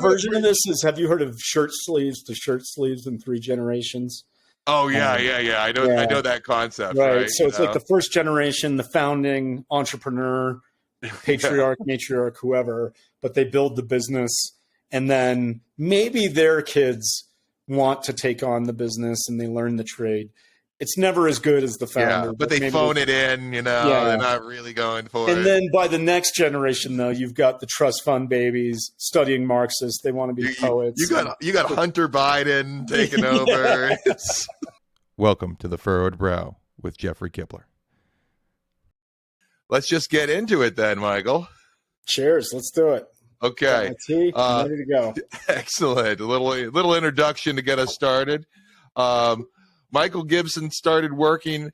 version of this is, have you heard of shirt sleeves to shirt sleeves in 3 generations? Oh yeah. I know that concept. Right. So it's like the first generation, the founding entrepreneur, patriarch, matriarch, whoever, but they build the business, and then maybe their kids want to take on the business and they learn the trade. It's never as good as the founder. Yeah, but they phone it in, they're not really going for it. And then by the next generation, though, you've got the trust fund babies studying Marxists. They want to be poets. You got Hunter Biden taking over. Welcome to The Furrowed Brow with Jeffrey Kipler. Let's just get into it then, Michael. Cheers. Let's do it. Okay. Tea, I'm ready to go. Excellent. A little introduction to get us started. Michael Gibson started working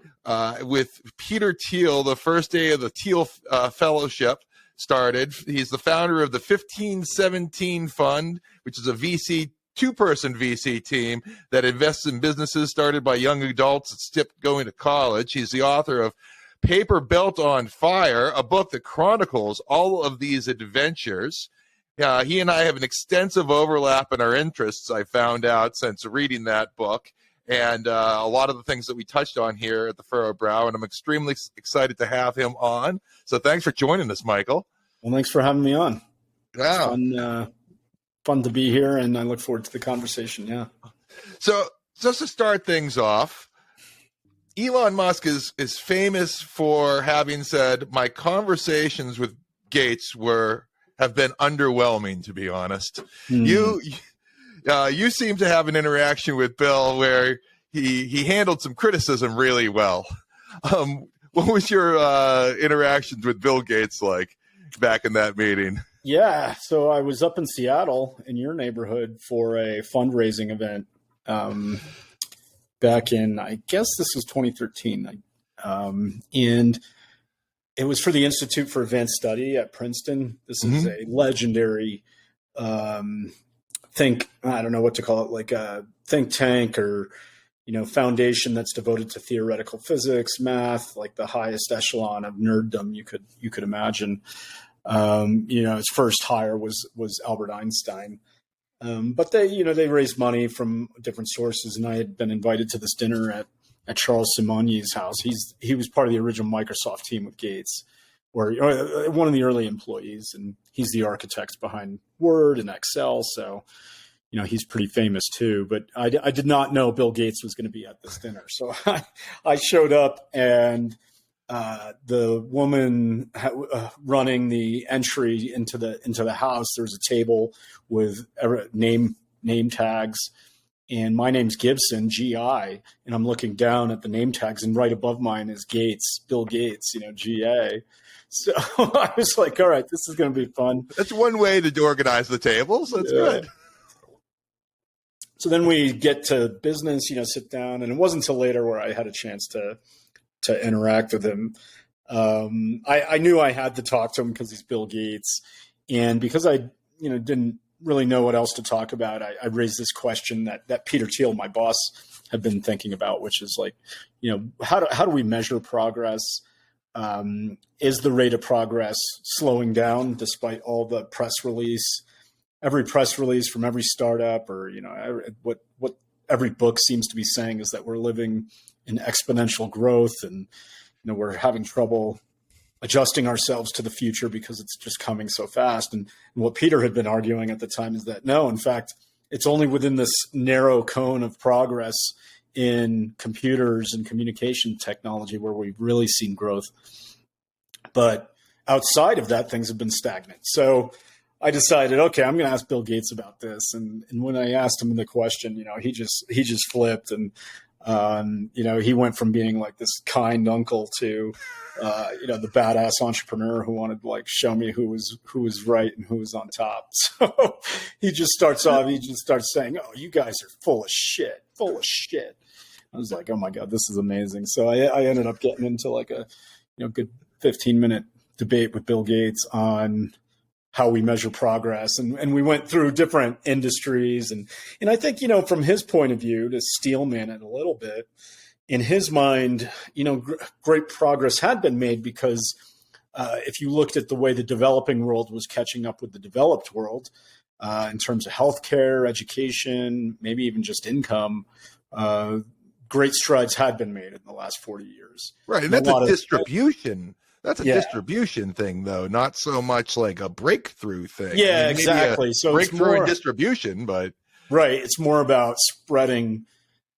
with Peter Thiel the first day of the Thiel Fellowship started. He's the founder of the 1517 Fund, which is a VC, 2-person VC team that invests in businesses started by young adults that skip going to college. He's the author of Paper Built on Fire, a book that chronicles all of these adventures. He and I have an extensive overlap in our interests, I found out since reading that book. And a lot of the things that we touched on here at the Furrowed Brow, and I'm extremely excited to have him on. So thanks for joining us, Michael. Well, thanks for having me on. Wow. It's fun to be here, and I look forward to the conversation, yeah. So just to start things off, Elon Musk is famous for having said, my conversations with Gates have been underwhelming, to be honest. You seem to have an interaction with Bill where he handled some criticism really well. What was your interactions with Bill Gates like back in that meeting? Yeah, so I was up in Seattle in your neighborhood for a fundraising event back in, I guess this was 2013. And it was for the Institute for Advanced Study at Princeton. This is a legendary I don't know what to call it, like a think tank or, foundation that's devoted to theoretical physics, math, like the highest echelon of nerddom you could imagine. Its first hire was Albert Einstein. But they raised money from different sources, and I had been invited to this dinner at Charles Simonyi's house. He was part of the original Microsoft team with Gates, or one of the early employees, and he's the architect behind Word and Excel. So, he's pretty famous too. But I did not know Bill Gates was going to be at this dinner. So I showed up, and the woman running the entry into the house, there's a table with name tags. And my name's Gibson, GI, and I'm looking down at the name tags, and right above mine is Gates, Bill Gates, GA. So I was like, all right, this is going to be fun. That's one way to organize the tables. That's good. So then we get to business, sit down, and it wasn't until later where I had a chance to interact with him. I knew I had to talk to him because he's Bill Gates, and because I, didn't really know what else to talk about, I raised this question that Peter Thiel, my boss, had been thinking about, which is like, how do we measure progress? Is the rate of progress slowing down despite all the every press release from every startup, or, what every book seems to be saying is that we're living in exponential growth, and, we're having trouble adjusting ourselves to the future because it's just coming so fast. And what Peter had been arguing at the time is that no, in fact, it's only within this narrow cone of progress in computers and communication technology where we've really seen growth. But outside of that, things have been stagnant. So I decided, okay, I'm going to ask Bill Gates about this. And when I asked him the question, he just flipped, and he went from being like this kind uncle to, the badass entrepreneur who wanted to like show me who was right and who was on top. So he just starts saying, "Oh, you guys are full of shit. I was like, oh my God, this is amazing. So I ended up getting into like a, good 15-minute debate with Bill Gates on how we measure progress. And we went through different industries. And I think, from his point of view, to steelman it a little bit, in his mind, great progress had been made because if you looked at the way the developing world was catching up with the developed world, in terms of healthcare, education, maybe even just income. Great strides had been made in the last 40 years. Right, and that's a distribution. That's a distribution thing, though, not so much like a breakthrough thing. Yeah, exactly. So breakthrough and distribution, but right, it's more about spreading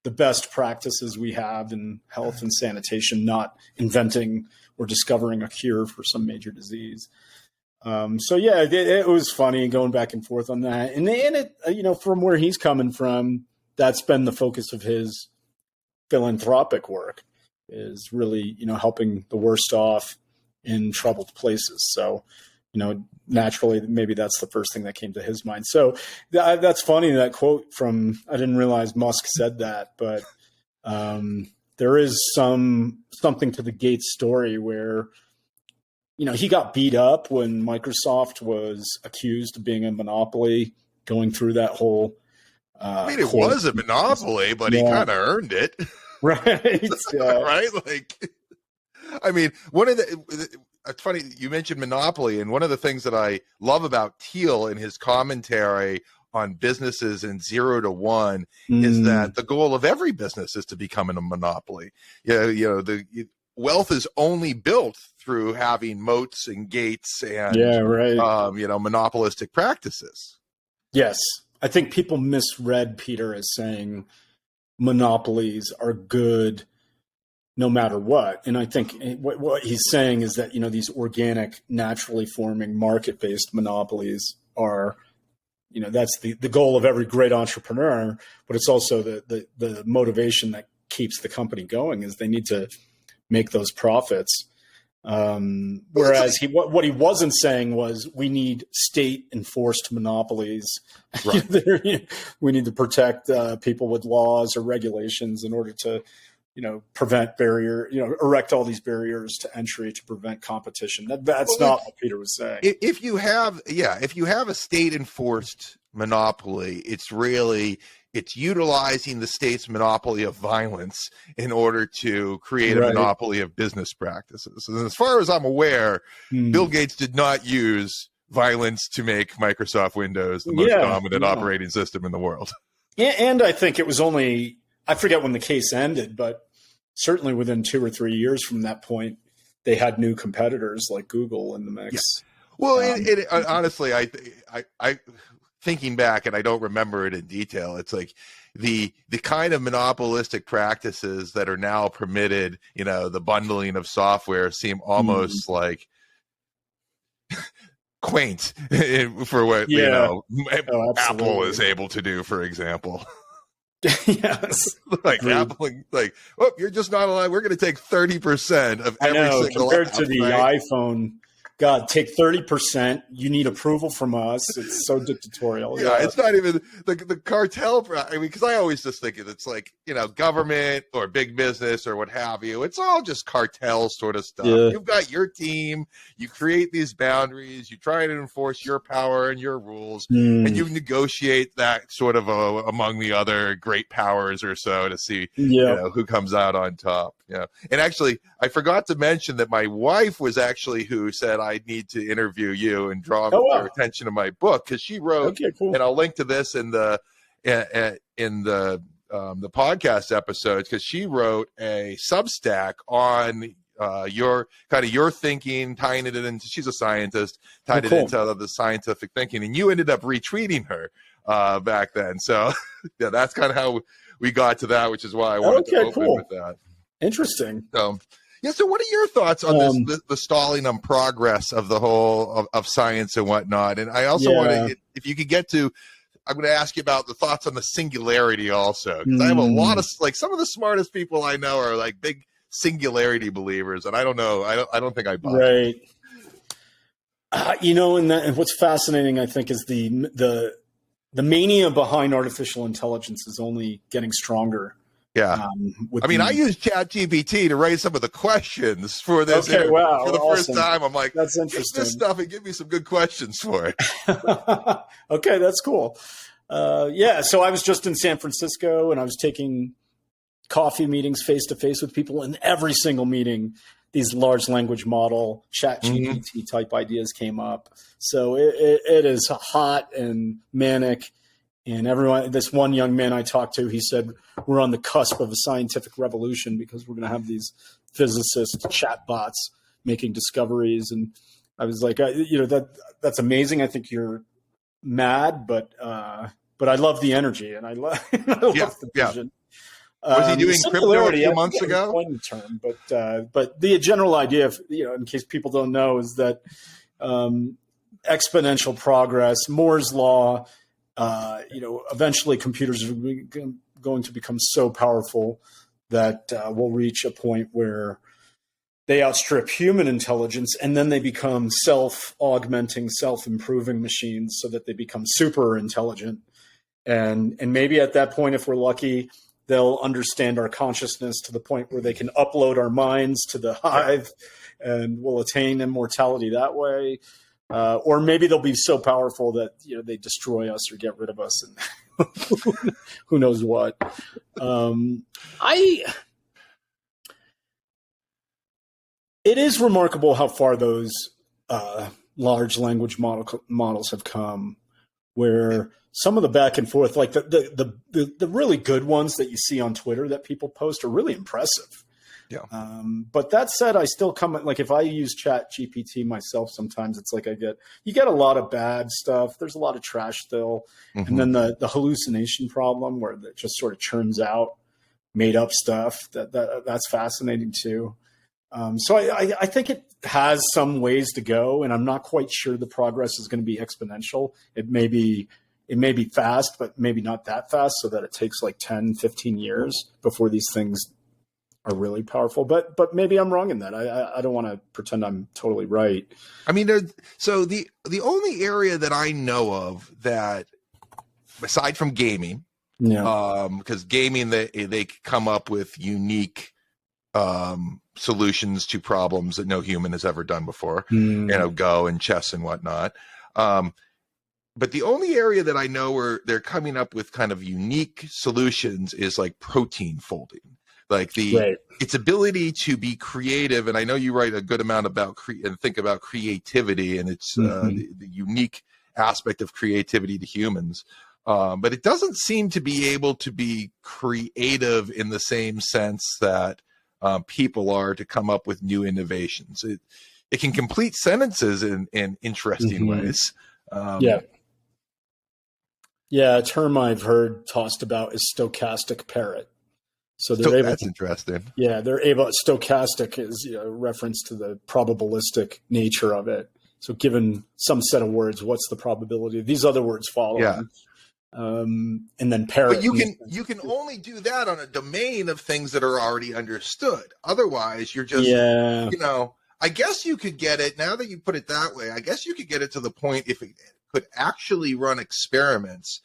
the best practices we have in health and sanitation, not inventing or discovering a cure for some major disease. It was funny going back and forth on that, and it, from where he's coming from, that's been the focus of his philanthropic work, is really, helping the worst off in troubled places. So, naturally, maybe that's the first thing that came to his mind. So that's funny, that quote from, I didn't realize Musk said that, but there is something to the Gates story where, he got beat up when Microsoft was accused of being a monopoly, going through that whole. It was a monopoly, but he kind of earned it. Right. Right. It's funny you mentioned monopoly, and one of the things that I love about Thiel in his commentary on businesses in 0 to 1 is that the goal of every business is to become a monopoly. The wealth is only built through having moats and gates and monopolistic practices. Yes, I think people misread Peter as saying monopolies are good no matter what. And I think what he's saying is that, these organic, naturally forming, market-based monopolies are, that's the goal of every great entrepreneur, but it's also the motivation that keeps the company going, is they need to make those profits. Whereas what he wasn't saying was we need state-enforced monopolies. Right. We need to protect people with laws or regulations in order to, prevent erect all these barriers to entry to prevent competition. That's not what Peter was saying. If you have a state-enforced monopoly, it's utilizing the state's monopoly of violence in order to create a monopoly of business practices. And as far as I'm aware, Bill Gates did not use violence to make Microsoft Windows the most dominant operating system in the world. And I think it was only, I forget when the case ended, but certainly within 2 or 3 years from that point, they had new competitors like Google in the mix. Yeah. Well, honestly, I thinking back, and I don't remember it in detail, it's like the kind of monopolistic practices that are now permitted, the bundling of software seem almost like quaint for what Apple is able to do, for example. Yes. Apple, you're just not allowed. We're going to take 30% of every single compared to the iPhone. God, take 30%. You need approval from us. It's so dictatorial. Yeah, it's not even the cartel. Because I always just think it's like, government or big business or what have you. It's all just cartel sort of stuff. Yeah. You've got your team. You create these boundaries. You try to enforce your power and your rules, and you negotiate that sort of among the other great powers or so to see who comes out on top. Yeah, and actually, I forgot to mention that my wife was actually who said I need to interview you and draw your attention to my book, because she wrote, and I'll link to this in the podcast episodes, because she wrote a substack on your thinking, tying it into. She's a scientist, tied it into the scientific thinking, and you ended up retweeting her back then. So that's kind of how we got to that, which is why I wanted to open with that. Interesting. So what are your thoughts on the stalling on progress of the whole of science and whatnot? And I also want to, if you could get to, I'm going to ask you about the thoughts on the singularity also, because I have a lot of, some of the smartest people I know are like big singularity believers, and I don't know, I don't think I buy it. And what's fascinating, I think, is the mania behind artificial intelligence is only getting stronger. Yeah. I used ChatGPT to write some of the questions for this. For the first time, I'm like, that's interesting. This stuff and give me some good questions for it. Okay, that's cool. So I was just in San Francisco, and I was taking coffee meetings face to face with people, and every single meeting these large language model, chat GPT type ideas came up. So it is hot and manic. And everyone, this one young man I talked to, he said, we're on the cusp of a scientific revolution because we're going to have these physicist chatbots making discoveries. And I was like, that's amazing. I think you're mad, but I love the energy and I love the vision. Was he doing crypto a few months ago? Term, but the general idea, of, in case people don't know, is that exponential progress, Moore's law. Eventually computers are going to become so powerful that we'll reach a point where they outstrip human intelligence, and then they become self-augmenting, self-improving machines so that they become super intelligent. And maybe at that point, if we're lucky, they'll understand our consciousness to the point where they can upload our minds to the hive, and we'll attain immortality that way. Or maybe they'll be so powerful that they destroy us or get rid of us, and who knows what. It is remarkable how far those large language models have come. Where some of the back and forth, like the really good ones that you see on Twitter that people post, are really impressive. Yeah. But that said, I still like if I use Chat GPT myself, sometimes it's like you get a lot of bad stuff. There's a lot of trash still. And then the hallucination problem where it just sort of churns out made up stuff that's fascinating too. So I think it has some ways to go, and I'm not quite sure the progress is going to be exponential. It may be fast, but maybe not that fast, so that it takes like 10, 15 years before these things are really powerful, but maybe I'm wrong in that. I don't want to pretend I'm totally right. I mean, so the only area that I know of that, aside from gaming, because gaming they come up with unique solutions to problems that no human has ever done before. Go and chess and whatnot. But the only area that I know where they're coming up with kind of unique solutions is like protein folding. Like its ability to be creative, and I know you write a good amount about and think about creativity, and it's the unique aspect of creativity to humans. But it doesn't seem to be able to be creative in the same sense that people are to come up with new innovations. It can complete sentences in interesting ways. A term I've heard tossed about is stochastic parrot. So that's interesting. Yeah, they're able. Stochastic is a reference to the probabilistic nature of it. So, given some set of words, what's the probability of these other words following? Yeah. And then parrot. But you can only do that on a domain of things that are already understood. Otherwise, you're just I guess you could get it, now that you put it that way, I guess you could get it to the point if it could actually run experiments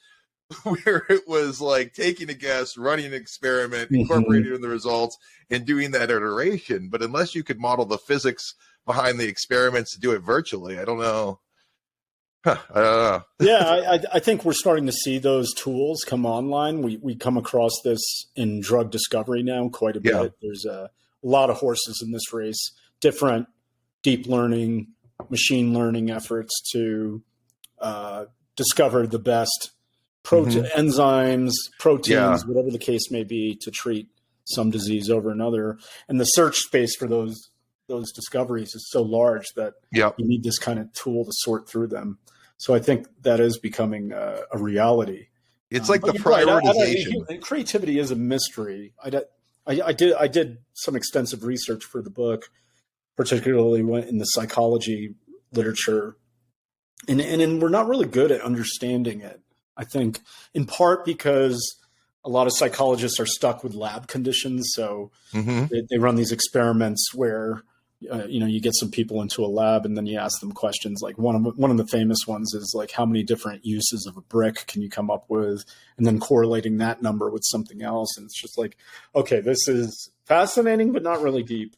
where it was like taking a guess, running an experiment, incorporating the results, and doing that iteration. But unless you could model the physics behind the experiments to do it virtually, I don't know. I don't know. I think we're starting to see those tools come online. We come across this in drug discovery now quite a bit. Yeah. There's a lot of horses in this race, different deep learning, machine learning efforts to discover the best enzymes, proteins, whatever the case may be, to treat some disease over another. And the search space for those discoveries is so large that you need this kind of tool to sort through them. So I think that is becoming a reality. It's like the prioritization. Creativity is a mystery. I did some extensive research for the book, particularly in the psychology literature, and we're not really good at understanding it. I think in part because a lot of psychologists are stuck with lab conditions. So they run these experiments where, you get some people into a lab and then you ask them questions. Like one of the famous ones is like, how many different uses of a brick can you come up with? And then correlating that number with something else. And it's just like, okay, this is fascinating, but not really deep.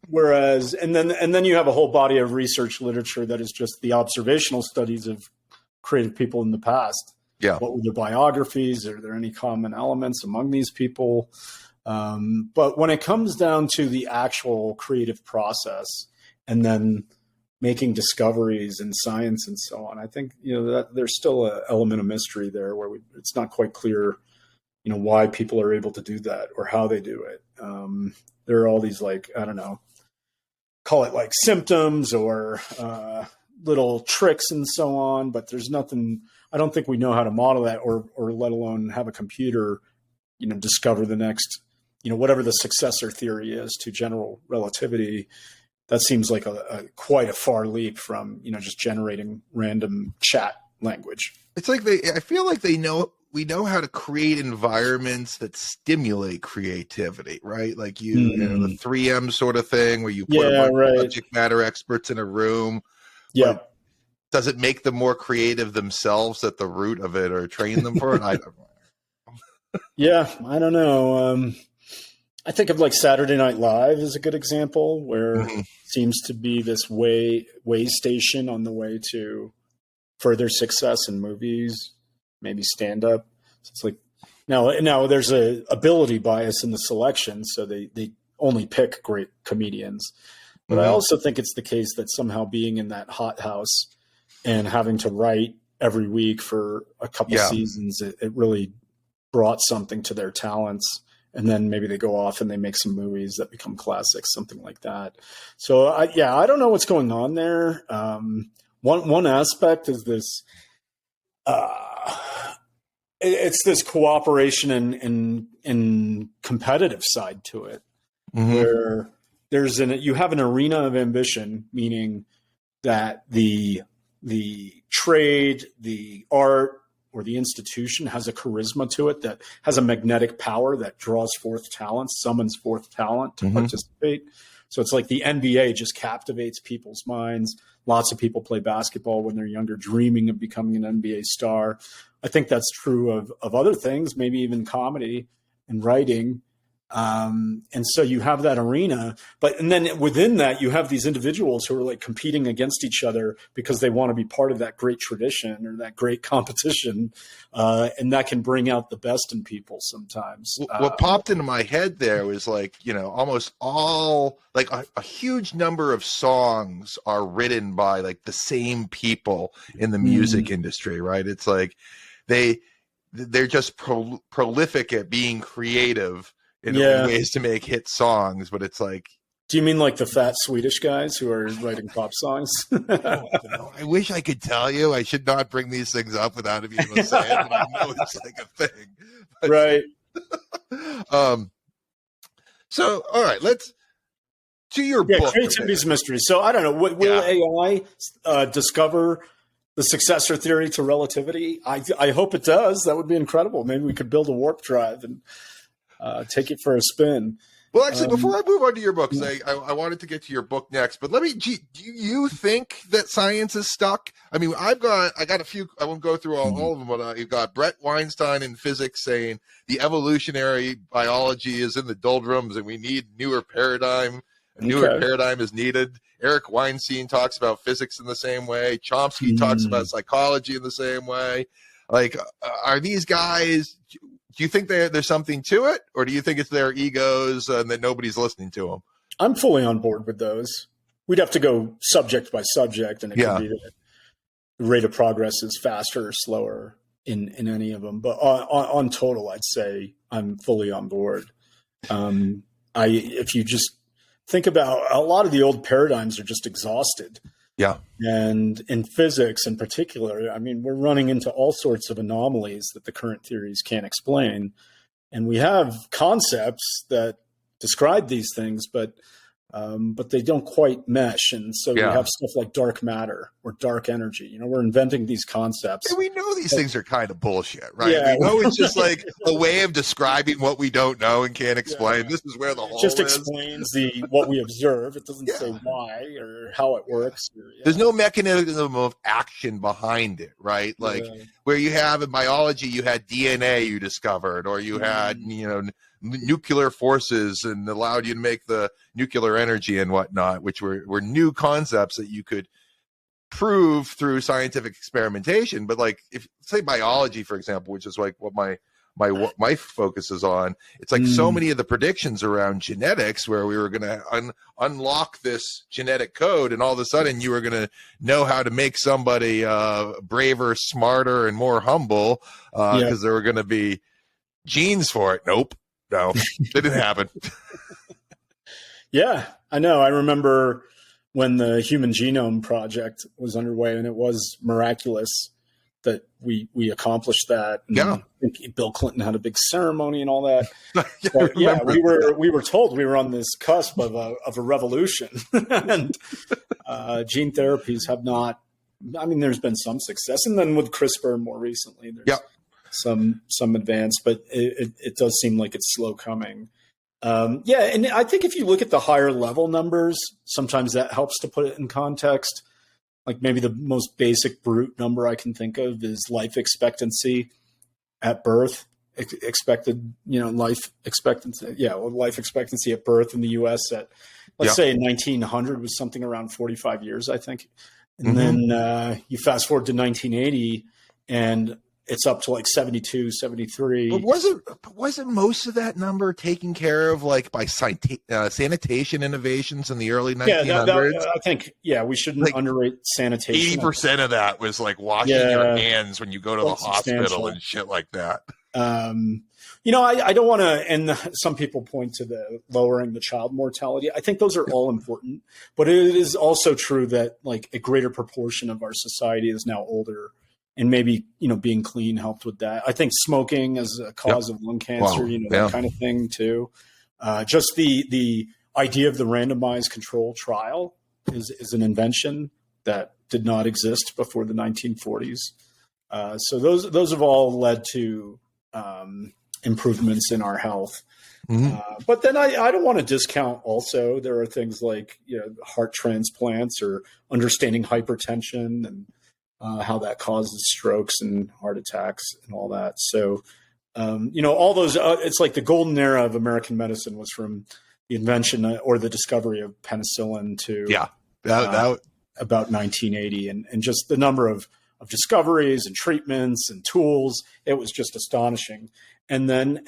Whereas, and then you have a whole body of research literature that is just the observational studies of creative people in the past. Yeah. What were their biographies? Are there any common elements among these people? But when it comes down to the actual creative process and then making discoveries in science and so on, I think, that there's still an element of mystery there where it's not quite clear, why people are able to do that or how they do it. There are all these, like, I don't know, call it like symptoms or little tricks and so on, but there's nothing, I don't think we know how to model that or let alone have a computer, discover the next, whatever the successor theory is to general relativity. That seems like quite a far leap from, just generating random chat language. It's like I feel like we know how to create environments that stimulate creativity, right? Like the 3M sort of thing where you put a bunch of subject matter experts in a room. Yeah. Does it make them more creative themselves at the root of it or train them for it? I don't know. Yeah, I don't know. I think of like Saturday Night Live as a good example where it seems to be this way station on the way to further success in movies, maybe stand up. So it's like now there's a ability bias in the selection, so they only pick great comedians. But I also think it's the case that somehow being in that hothouse and having to write every week for a couple seasons, it really brought something to their talents. And then maybe they go off and they make some movies that become classics, something like that. So I don't know what's going on there. One aspect is this, it's this cooperation and competitive side to it, where you have an arena of ambition, meaning that the trade, the art, or the institution has a charisma to it that has a magnetic power that draws forth talent, summons forth talent to participate. So it's like the NBA just captivates people's minds. Lots of people play basketball when they're younger, dreaming of becoming an NBA star. I think that's true of other things, maybe even comedy and writing. And so you have that arena, and then within that, you have these individuals who are like competing against each other because they want to be part of that great tradition or that great competition. And that can bring out the best in people sometimes. What popped into my head there was like, almost all, like a huge number of songs are written by like the same people in the music industry, right? It's like they're just prolific at being creative in ways to make hit songs, but it's like. Do you mean like the fat Swedish guys who are writing pop songs? I wish I could tell you. I should not bring these things up without being able to say it, but I know it's like a thing. But, right. So, all right, let's to your book. Creativity's mystery. So I don't know. Will AI discover the successor theory to relativity? I hope it does. That would be incredible. Maybe we could build a warp drive and take it for a spin. Well, actually, before I move on to your books, I wanted to get to your book next. But do you think that science is stuck? I mean, I got a few. I won't go through all of them, but you've got Brett Weinstein in physics saying the evolutionary biology is in the doldrums, and we need newer paradigm. A newer paradigm is needed. Eric Weinstein talks about physics in the same way. Chomsky talks about psychology in the same way. Like, are these guys? Do you think there's something to it, or do you think it's their egos and that nobody's listening to them? I'm fully on board with those. We'd have to go subject by subject, and it could be that the rate of progress is faster or slower in any of them. But on total, I'd say I'm fully on board. If you just think about a lot of the old paradigms are just exhausted. Yeah. And in physics in particular, I mean, we're running into all sorts of anomalies that the current theories can't explain. And we have concepts that describe these things, but they don't quite mesh. And so we have stuff like dark matter or dark energy. We're inventing these concepts. And we know these things are kind of bullshit, right? Yeah. We know it's just like a way of describing what we don't know and can't explain. Yeah. This is where the hole just explains what we observe. It doesn't say why or how it works. There's no mechanism of action behind it, right? Like where you have in biology, you had DNA you discovered, or you had, nuclear forces and allowed you to make the nuclear energy and whatnot, which were new concepts that you could prove through scientific experimentation. But like, if say biology, for example, which is like what my my wife focuses on. It's like so many of the predictions around genetics, where we were going to unlock this genetic code, and all of a sudden you were going to know how to make somebody braver, smarter, and more humble because there were going to be genes for it. Nope, no, it didn't happen. Yeah, I know. I remember when the Human Genome Project was underway, and it was miraculous that we accomplished that. And I think Bill Clinton had a big ceremony and all that. But we were told we were on this cusp of a revolution, and gene therapies have not. I mean, there's been some success, and then with CRISPR more recently, there's some advance, but it does seem like it's slow coming. And I think if you look at the higher level numbers, sometimes that helps to put it in context. Like maybe the most basic brute number I can think of is life expectancy at birth, life expectancy at birth in the U.S. at, let's say in 1900 was something around 45 years, I think. And then you fast forward to 1980 and it's up to like 72, 73. But wasn't most of that number taken care of like by sanitation innovations in the early 1900s? I think, we shouldn't underrate sanitation. 80% of that was like washing your hands when you go to the hospital and shit like that. I don't want to, and some people point to the lowering the child mortality. I think those are all important, but it is also true that like a greater proportion of our society is now older. And maybe, being clean helped with that. I think smoking as a cause of lung cancer, that kind of thing too. Just the idea of the randomized control trial is an invention that did not exist before the 1940s. So those have all led to improvements in our health. But then I don't want to discount also, there are things like, heart transplants or understanding hypertension and how that causes strokes and heart attacks and all that. So, all those, it's like the golden era of American medicine was from the invention or the discovery of penicillin to about 1980. And just the number of discoveries and treatments and tools, it was just astonishing. And then,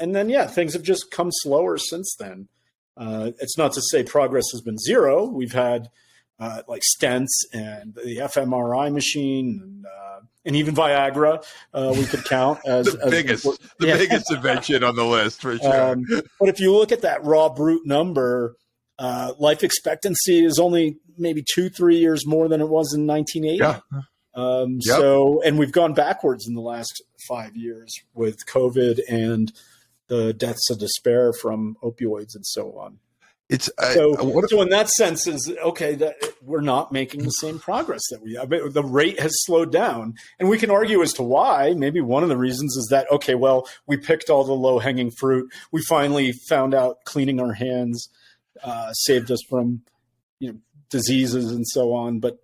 things have just come slower since then. It's not to say progress has been zero. We've had like stents and the fMRI machine and even Viagra, we could count as the biggest invention on the list for sure. But if you look at that raw brute number, life expectancy is only maybe 2-3 years more than it was in 1980. So, and we've gone backwards in the last 5 years with COVID and the deaths of despair from opioids and so on. So in that sense is okay that we're not making the same progress that we have. The rate has slowed down, and we can argue as to why. Maybe one of the reasons is that, okay, well, we picked all the low hanging fruit. We finally found out cleaning our hands saved us from, diseases and so on. But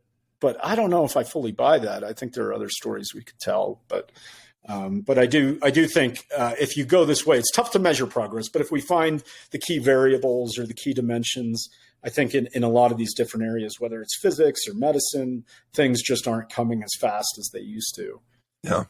I don't know if I fully buy that. I think there are other stories we could tell, but I do think if you go this way, it's tough to measure progress. But if we find the key variables or the key dimensions, I think in a lot of these different areas, whether it's physics or medicine, things just aren't coming as fast as they used to. Yeah.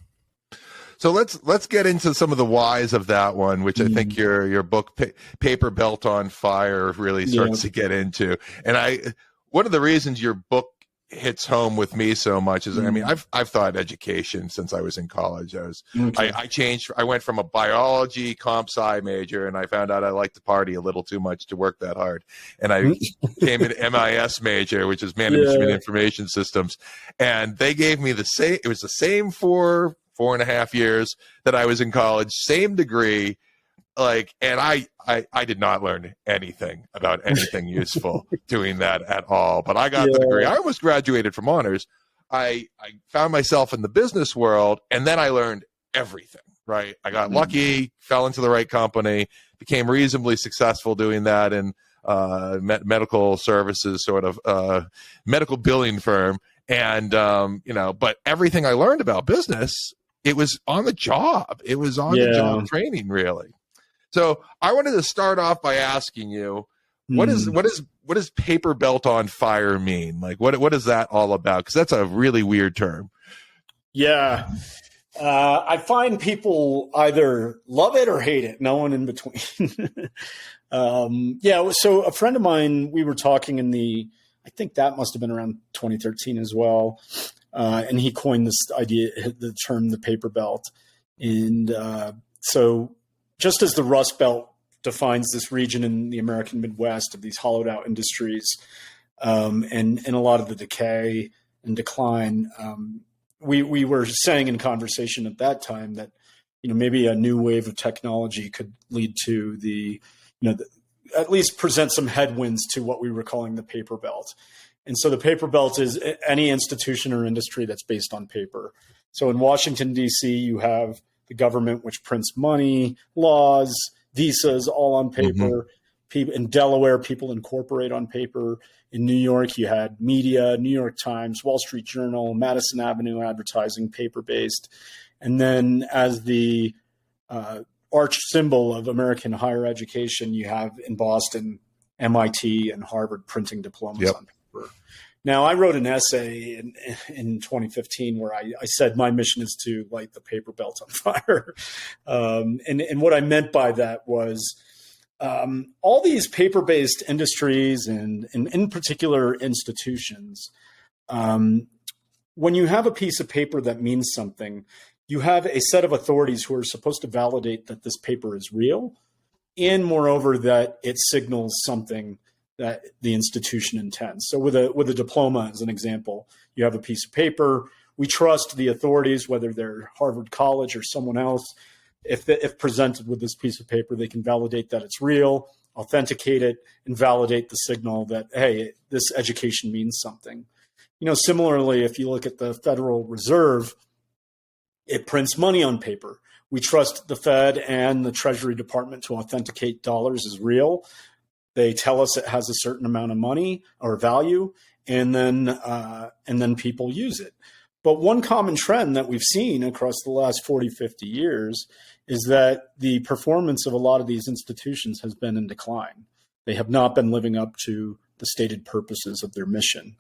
So let's get into some of the whys of that one, which I think your book Paper Belt on Fire really starts to get into. And one of the reasons your book hits home with me so much is, I mean, I've thought education since I was in college. I went from a biology comp sci major, and I found out I liked to party a little too much to work that hard. And I became an MIS major, which is management information systems. And they gave me the same, it was the same 4.5 years that I was in college, same degree. And I did not learn anything about anything useful doing that at all. But I got the degree. I almost graduated from honors. I found myself in the business world, and then I learned everything, right? I got lucky, fell into the right company, became reasonably successful doing that in medical services, sort of medical billing firm. And, but everything I learned about business, it was on the job. It was on the job training, really. So I wanted to start off by asking you, what does paper belt on fire mean? Like, what is that all about? Because that's a really weird term. Yeah. I find people either love it or hate it. No one in between. Yeah. So a friend of mine, we were talking I think that must have been around 2013 as well. And he coined this idea, the term, the paper belt. And so just as the Rust Belt defines this region in the American Midwest of these hollowed out industries, and a lot of the decay and decline, we were saying in conversation at that time that, maybe a new wave of technology could lead to at least present some headwinds to what we were calling the paper belt. And so the paper belt is any institution or industry that's based on paper. So in Washington, D.C., you have the government, which prints money, laws, visas, all on paper. In Delaware, people incorporate on paper. In New York, you had media, New York Times, Wall Street Journal, Madison Avenue advertising, paper-based. And then as the arch symbol of American higher education, you have in Boston, MIT and Harvard printing diplomas on paper. Now, I wrote an essay in 2015 where I said my mission is to light the paper belt on fire. And what I meant by that was all these paper-based industries and in particular institutions, when you have a piece of paper that means something, you have a set of authorities who are supposed to validate that this paper is real, and moreover, that it signals something that the institution intends. So with a diploma, as an example, you have a piece of paper. We trust the authorities, whether they're Harvard College or someone else. If presented with this piece of paper, they can validate that it's real, authenticate it, and validate the signal that, hey, this education means something. Similarly, if you look at the Federal Reserve, it prints money on paper. We trust the Fed and the Treasury Department to authenticate dollars as real. They tell us it has a certain amount of money or value, and then people use it. But one common trend that we've seen across the last 40, 50 years is that the performance of a lot of these institutions has been in decline. They have not been living up to the stated purposes of their mission.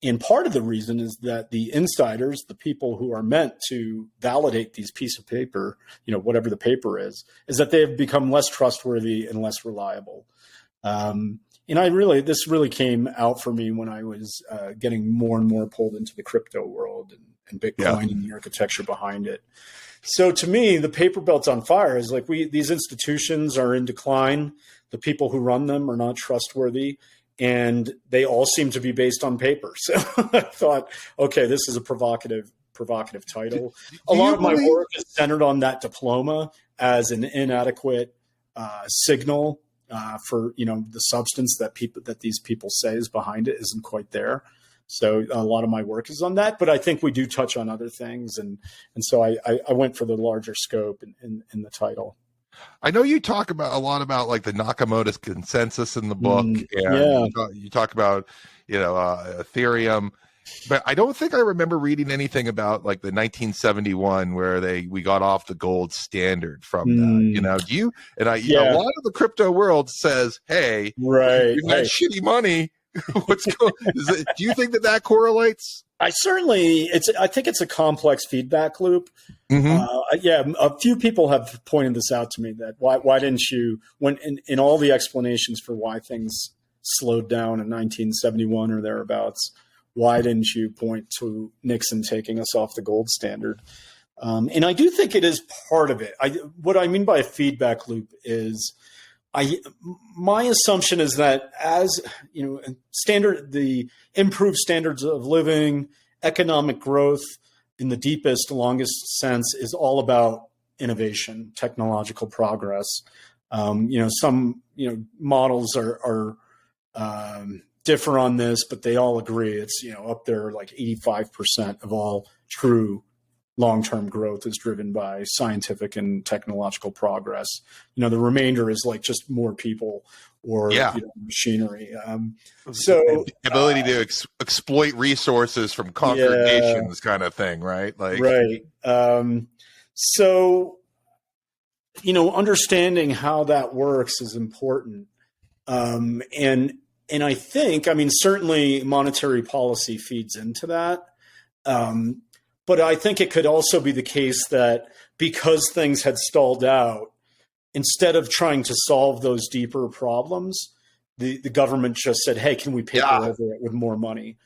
And part of the reason is that the insiders, the people who are meant to validate these pieces of paper, whatever the paper is that they have become less trustworthy and less reliable. And this really came out for me when I was getting more and more pulled into the crypto world and Bitcoin and the architecture behind it. So to me, the paper belt's on fire is like these institutions are in decline. The people who run them are not trustworthy, and they all seem to be based on paper. So I thought, okay, this is a provocative title. A lot of my work is centered on that diploma as an inadequate signal for the substance that these people say is behind it isn't quite there. So a lot of my work is on that, but I think we do touch on other things, and so I went for the larger scope in the title. I know you talk about a lot about like the Nakamoto consensus in the book, and you talk about Ethereum, but I don't think I remember reading anything about like the 1971 where we got off the gold standard from that. Do you? And a lot of the crypto world says, "Hey, that shitty money." What's going? Do you think that correlates? I think it's a complex feedback loop. A few people have pointed this out to me that why didn't you, when in all the explanations for why things slowed down in 1971 or thereabouts, why didn't you point to Nixon taking us off the gold standard? And I do think it is part of it. What I mean by a feedback loop is my assumption is that as the improved standards of living, economic growth in the deepest, longest sense is all about innovation, technological progress. Some models are differ on this, but they all agree it's up there like 85% of all true long-term growth is driven by scientific and technological progress. The remainder is like just more people or machinery. So the ability to exploit resources from conquered nations, kind of thing, right? Right. So understanding how that works is important. And I think, certainly monetary policy feeds into that. But I think it could also be the case that because things had stalled out, instead of trying to solve those deeper problems, the government just said, hey, can we paper over it with more money?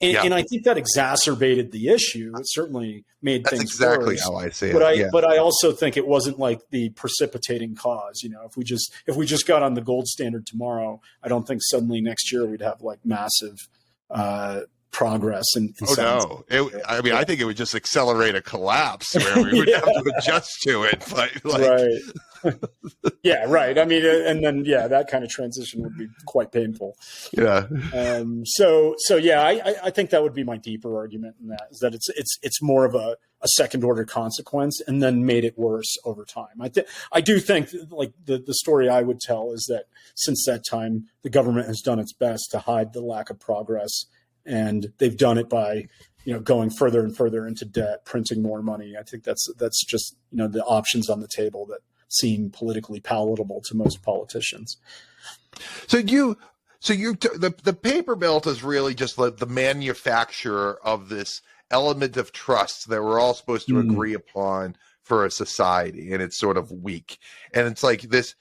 And I think that exacerbated the issue. It certainly made things exactly worse. How I see but it. But I also think it wasn't like the precipitating cause. You know, if we just got on the gold standard tomorrow, I don't think suddenly next year we'd have like massive progress. No. I think it would just accelerate a collapse where we would have to adjust to it. Right. Yeah, right. I mean, and then, that kind of transition would be quite painful. Yeah. So I think that would be my deeper argument in that, is that it's more of a second order consequence and then made it worse over time. I do think like the story I would tell is that since that time, the government has done its best to hide the lack of progress. And they've done it by, going further and further into debt, printing more money. I think that's just, the options on the table that seem politically palatable to most politicians. So the paper belt is really just like the manufacturer of this element of trust that we're all supposed to agree upon for a society, and it's sort of weak. And it's like this.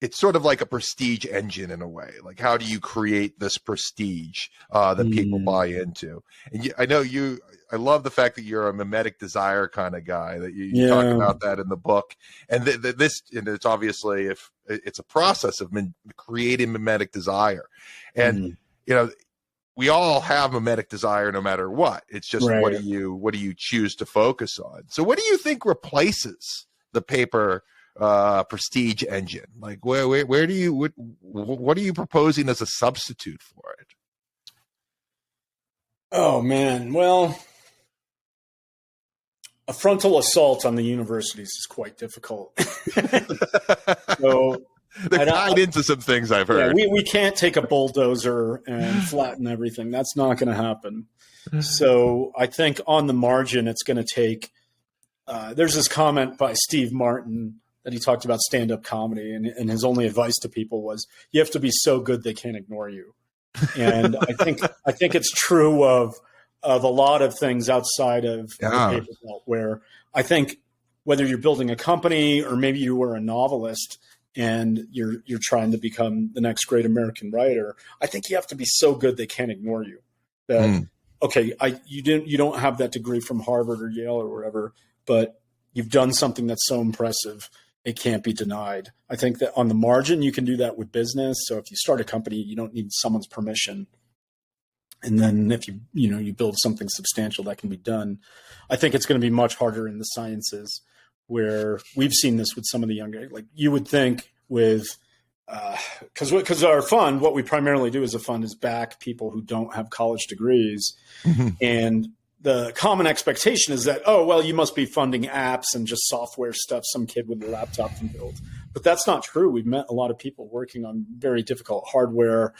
It's sort of like a prestige engine in a way. Like, how do you create this prestige that people buy into? And I love the fact that you're a Memetic Desire kind of guy, that you talk about that in the book. And and it's obviously, if it's a process of creating Memetic Desire. And, we all have Memetic Desire no matter what. It's just, what do you choose to focus on? So what do you think replaces the paper prestige engine? Like where do you what are you proposing as a substitute for it? Oh man, well, a frontal assault on the universities is quite difficult. So they're tied into some things I've heard. We can't take a bulldozer and flatten everything. That's not going to happen. So I think on the margin, it's going to take. There's this comment by Steve Martin that he talked about stand-up comedy, and his only advice to people was, you have to be so good they can't ignore you. And I think it's true of a lot of things outside of the paper belt, where I think whether you're building a company or maybe you were a novelist and you're trying to become the next great American writer, I think you have to be so good they can't ignore you. That you don't have that degree from Harvard or Yale or wherever, but you've done something that's so impressive it can't be denied. I think that on the margin, you can do that with business. So if you start a company, you don't need someone's permission. And then if you build something substantial, that can be done. I think it's going to be much harder in the sciences, where we've seen this with some of the younger, like you would think with, because our fund, what we primarily do as a fund is back people who don't have college degrees. And the common expectation is that, you must be funding apps and just software stuff some kid with a laptop can build. But that's not true. We've met a lot of people working on very difficult hardware.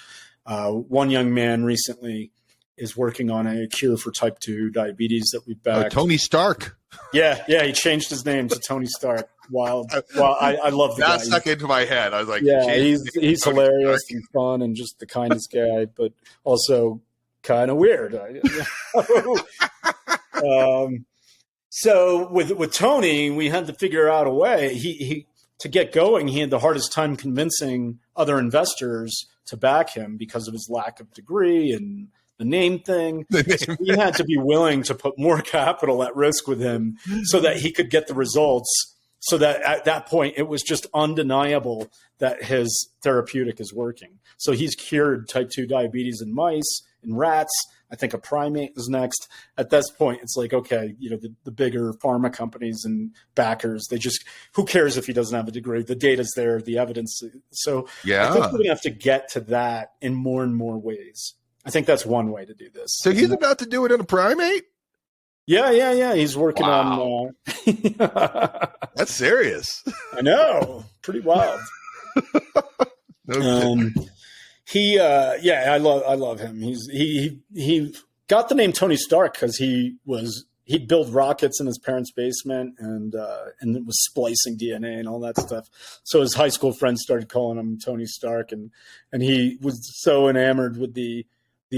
One young man recently is working on a cure for type 2 diabetes that we backed. Tony Stark. Yeah, he changed his name to Tony Stark. Wow, I love the guy. That stuck into my head. I was like, he's hilarious and fun and just the kindest guy, but also kind of weird. So with Tony, we had to figure out a way. He to get going, he had the hardest time convincing other investors to back him because of his lack of degree and the name thing. So we had to be willing to put more capital at risk with him so that he could get the results. So that at that point, it was just undeniable that his therapeutic is working. So he's cured type 2 diabetes in mice, in rats. I think a primate is next. At this point, it's like, okay, the bigger pharma companies and backers, who cares if he doesn't have a degree? The data's there, the evidence. So I think we're going to have to get to that in more and more ways. I think that's one way to do this. So he's about to do it in a primate? Yeah. He's working on. That's serious. I know. Pretty wild. I love him. He got the name Tony Stark because he'd build rockets in his parents' basement and it was splicing DNA and all that stuff. So his high school friends started calling him Tony Stark, and he was so enamored with the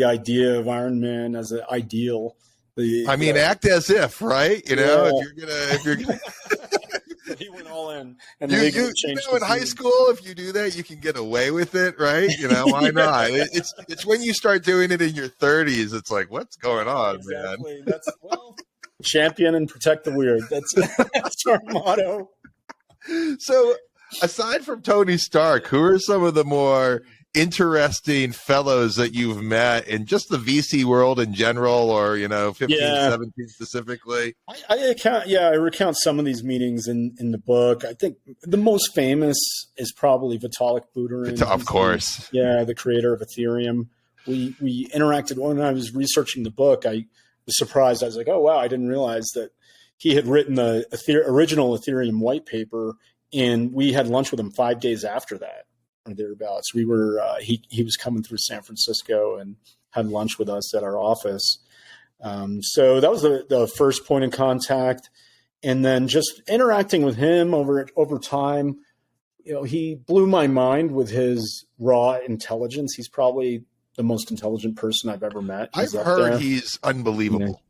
idea of Iron Man as an ideal I mean, act as if, right? You know, if you're gonna. He went all in, and you know, in high school, if you do that, you can get away with it, right? You know, why not? It's when you start doing it in your 30s, it's like, what's going on, man? That's champion and protect the weird. That's our motto. So, aside from Tony Stark, who are some of the more interesting fellows that you've met in just the VC world in general, or 15, 17 specifically? I recount some of these meetings in the book. I think the most famous is probably Vitalik Buterin. Of course. The creator of Ethereum. We interacted when I was researching the book. I was surprised. I was like, oh wow, I didn't realize that he had written the original Ethereum white paper, and we had lunch with him 5 days after that. Or thereabouts. We were he was coming through San Francisco and had lunch with us at our office. So that was the first point of contact, and then just interacting with him over time. He blew my mind with his raw intelligence. He's probably the most intelligent person I've ever met. I've heard he's unbelievable.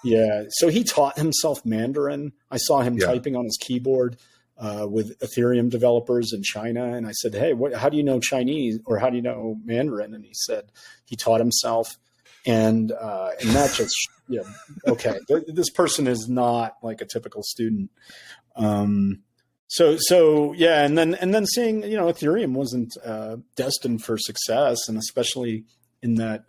Yeah. So he taught himself Mandarin. I saw him typing on his keyboard with Ethereum developers in China. And I said, hey, how do you know Chinese, or how do you know Mandarin? And he said he taught himself. And that just, okay, this person is not like a typical student. So yeah. And then seeing, Ethereum wasn't destined for success. And especially in that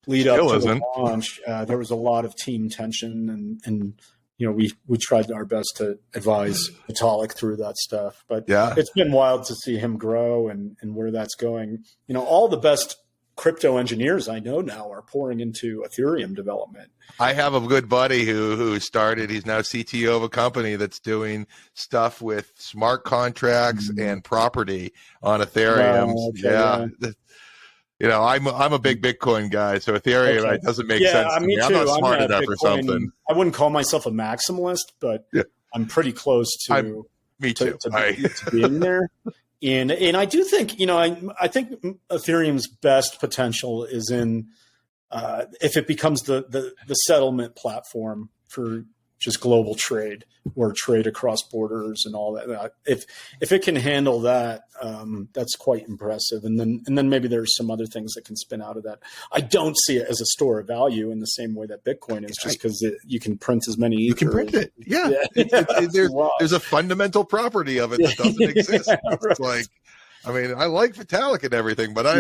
lead up to the launch, there was a lot of team tension, and we tried our best to advise Vitalik through that stuff, but it's been wild to see him grow and where that's going. All the best crypto engineers I know now are pouring into Ethereum development. I have a good buddy who started, he's now CTO of a company that's doing stuff with smart contracts and property on Ethereum. I'm a big Bitcoin guy, so Ethereum doesn't make sense to me. I'm not smart enough or something. I wouldn't call myself a maximalist, but I'm pretty close to being there. And I do think, I think Ethereum's best potential is in if it becomes the settlement platform for just global trade, or trade across borders and all that. If it can handle that, that's quite impressive. And then maybe there's some other things that can spin out of that. I don't see it as a store of value in the same way that Bitcoin is, just because you can print as many. You can print it. There's a fundamental property of it that doesn't exist. It's like, I mean, I like Vitalik and everything, but I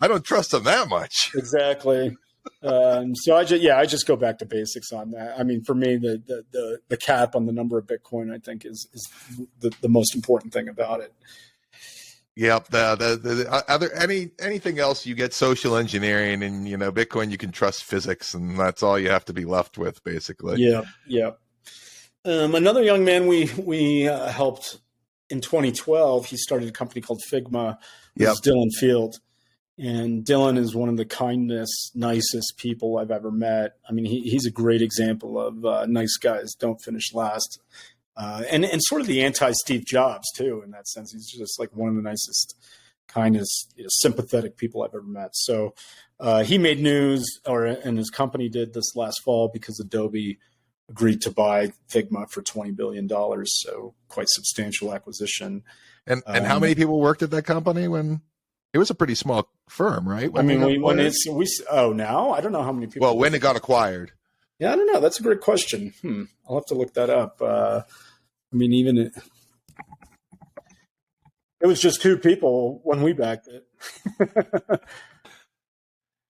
don't trust him that much. Exactly. So I just go back to basics on that. I mean, for me, the cap on the number of Bitcoin, I think, is the most important thing about it. Yep. Are there anything else? You get social engineering, and Bitcoin, you can trust physics, and that's all you have to be left with, basically. Yeah. Another young man we helped in 2012. He started a company called Figma. It's Dillon. And Dillon is one of the kindest, nicest people I've ever met. I mean, he's a great example of nice guys don't finish last. And sort of the anti-Steve Jobs, too, in that sense. He's just like one of the nicest, kindest, sympathetic people I've ever met. So he made news, and his company did this last fall, because Adobe agreed to buy Figma for $20 billion. So quite substantial acquisition. And how many people worked at that company when... It was a pretty small firm, right? Now I don't know how many people. Well, when it got acquired. Yeah, I don't know. That's a great question. I'll have to look that up. I mean, even it was just 2 people when we backed it.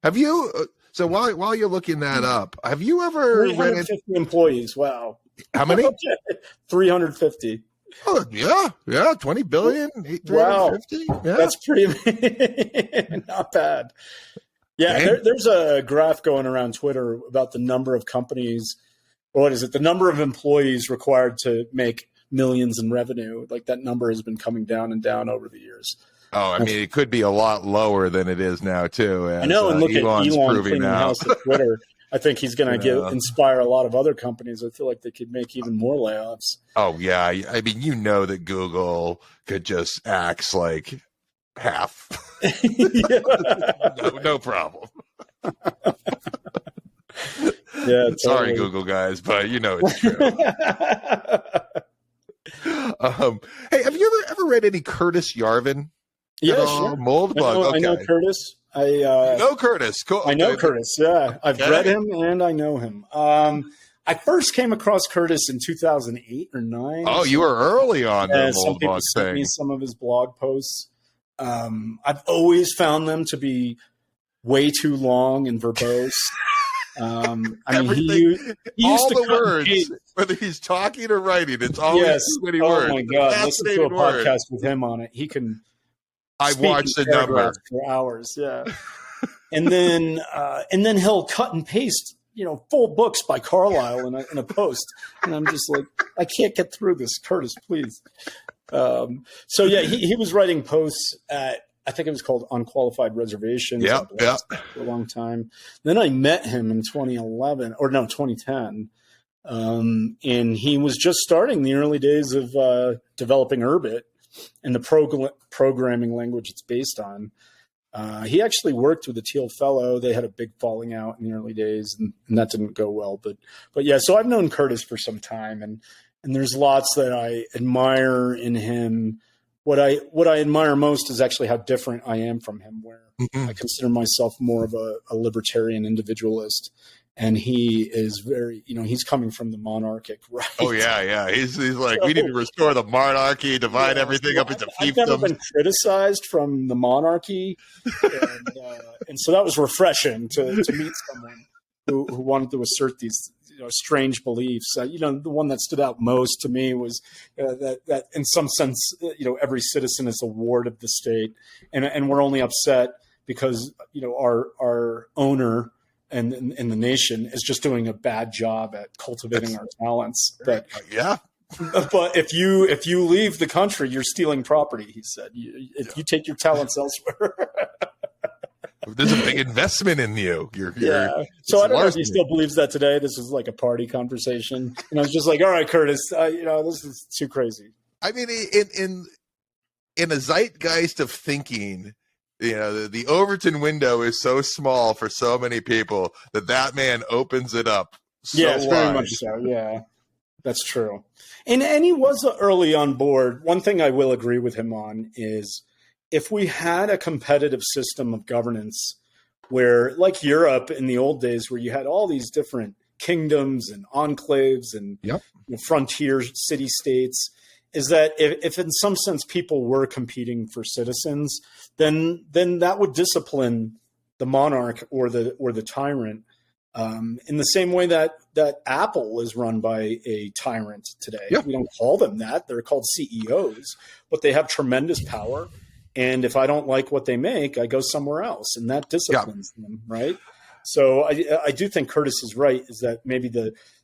Have you? So while you're looking that up, have you ever 350 employees? Wow. How many? 350. Oh yeah, 20 billion, 350. Wow, yeah. That's pretty not bad. Yeah, there's a graph going around Twitter about the number of companies. What is it? The number of employees required to make millions in revenue. Like, that number has been coming down and down over the years. Oh, I mean, it could be a lot lower than it is now too. As, I know, and look at Elon cleaning house at Twitter. I think he's going to inspire a lot of other companies. I feel like they could make even more layoffs. Oh, yeah. I mean, that Google could just axe like half. no problem. Yeah, Sorry, totally. Google guys, but you know it's true. Hey, have you ever read any Curtis Yarvin? Yeah, sure. Moldbug. I know Okay. Curtis. You know Curtis. Cool. I know Okay. Curtis. Yeah, I've Okay. read him and I know him. I first came across Curtis in 2008 or 9. Oh, you were early on the Some people Moldbug sent me thing. some of his blog posts. I've always found them to be way too long and verbose. I mean, he used all to the cut and words, paste. whether he's talking or writing, it's always Yes. too many Oh words. my It's God! Listen to a fascinating word. podcast with him on it. He can. I've speak watched in the number. paragraphs for hours. Yeah, and then he'll cut and paste, full books by Carlyle in a post, and I'm just like, I can't get through this, Curtis, please. So yeah, he was writing posts at, I think it was called Unqualified Reservations. Yep. For a long time. Then I met him in 2010. And he was just starting the early days of developing Urbit and the programming language it's based on. He actually worked with the Thiel Fellow. They had a big falling out in the early days, and that didn't go well. But yeah, so I've known Curtis for some time, and there's lots that I admire in him. What I admire most is actually how different I am from him, where I consider myself more of a libertarian individualist. And he is very, he's coming from the monarchic, right? Oh yeah. He's like, we need to restore the monarchy, divide everything up into fiefdoms. I've never been criticized from the monarchy, and so that was refreshing to meet someone who wanted to assert these strange beliefs. The one that stood out most to me was that in some sense, every citizen is a ward of the state, and we're only upset because our owner and the nation is just doing a bad job at cultivating our talents. But yeah. But if you leave the country, you're stealing property. He said, if you take your talents elsewhere. There's a big investment in you. So I don't know if he still believes that today. This is like a party conversation, and I was just like, "All right, Curtis, this is too crazy." I mean, in a zeitgeist of thinking, the Overton window is so small for so many people that man opens it up. Yes, very much so. Yeah, that's true. And he was early on board. One thing I will agree with him on is, if we had a competitive system of governance where, like Europe in the old days, where you had all these different kingdoms and enclaves and frontier city-states, is that if in some sense people were competing for citizens, then that would discipline the monarch or the tyrant in the same way that Apple is run by a tyrant today. Yep. We don't call them that. They're called CEOs, but they have tremendous power. And if I don't like what they make, I go somewhere else, and that disciplines them, right? So I do think Curtis is right, is that maybe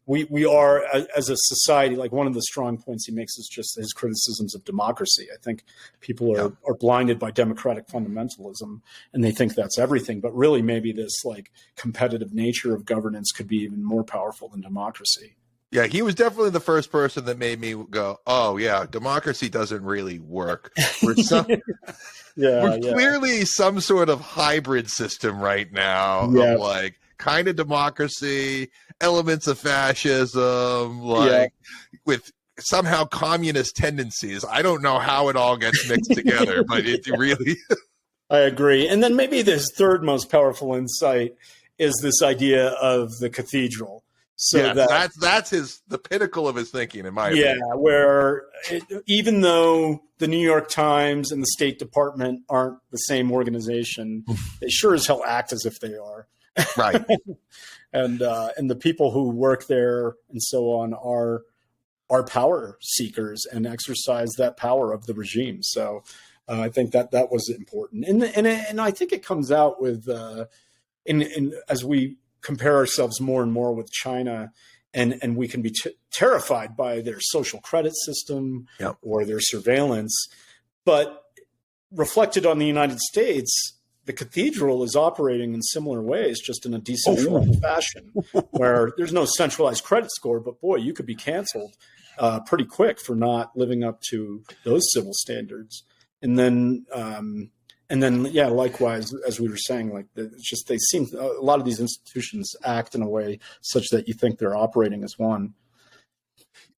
we are, as a society, like one of the strong points he makes is just his criticisms of democracy. I think people are blinded by democratic fundamentalism, and they think that's everything. But really, maybe this like competitive nature of governance could be even more powerful than democracy. Yeah, he was definitely the first person that made me go, oh, yeah, democracy doesn't really work. We're clearly some sort of hybrid system right now of like kind of democracy, elements of fascism, with somehow communist tendencies. I don't know how it all gets mixed together, but it really... I agree. And then maybe this third most powerful insight is this idea of the cathedral. So that's the pinnacle of his thinking, in my opinion. Yeah, where even though the New York Times and the State Department aren't the same organization, they sure as hell act as if they are. Right. And the people who work there and so on are power seekers and exercise that power of the regime. So I think that was important, and I think it comes out with as we compare ourselves more and more with China, and we can be terrified by their social credit system or their surveillance. But reflected on the United States, the cathedral is operating in similar ways, just in a decentralized fashion, where there's no centralized credit score, but boy, you could be canceled pretty quick for not living up to those civil standards. And then And then, yeah, likewise, as we were saying, like it's just they seem a lot of these institutions act in a way such that you think they're operating as one.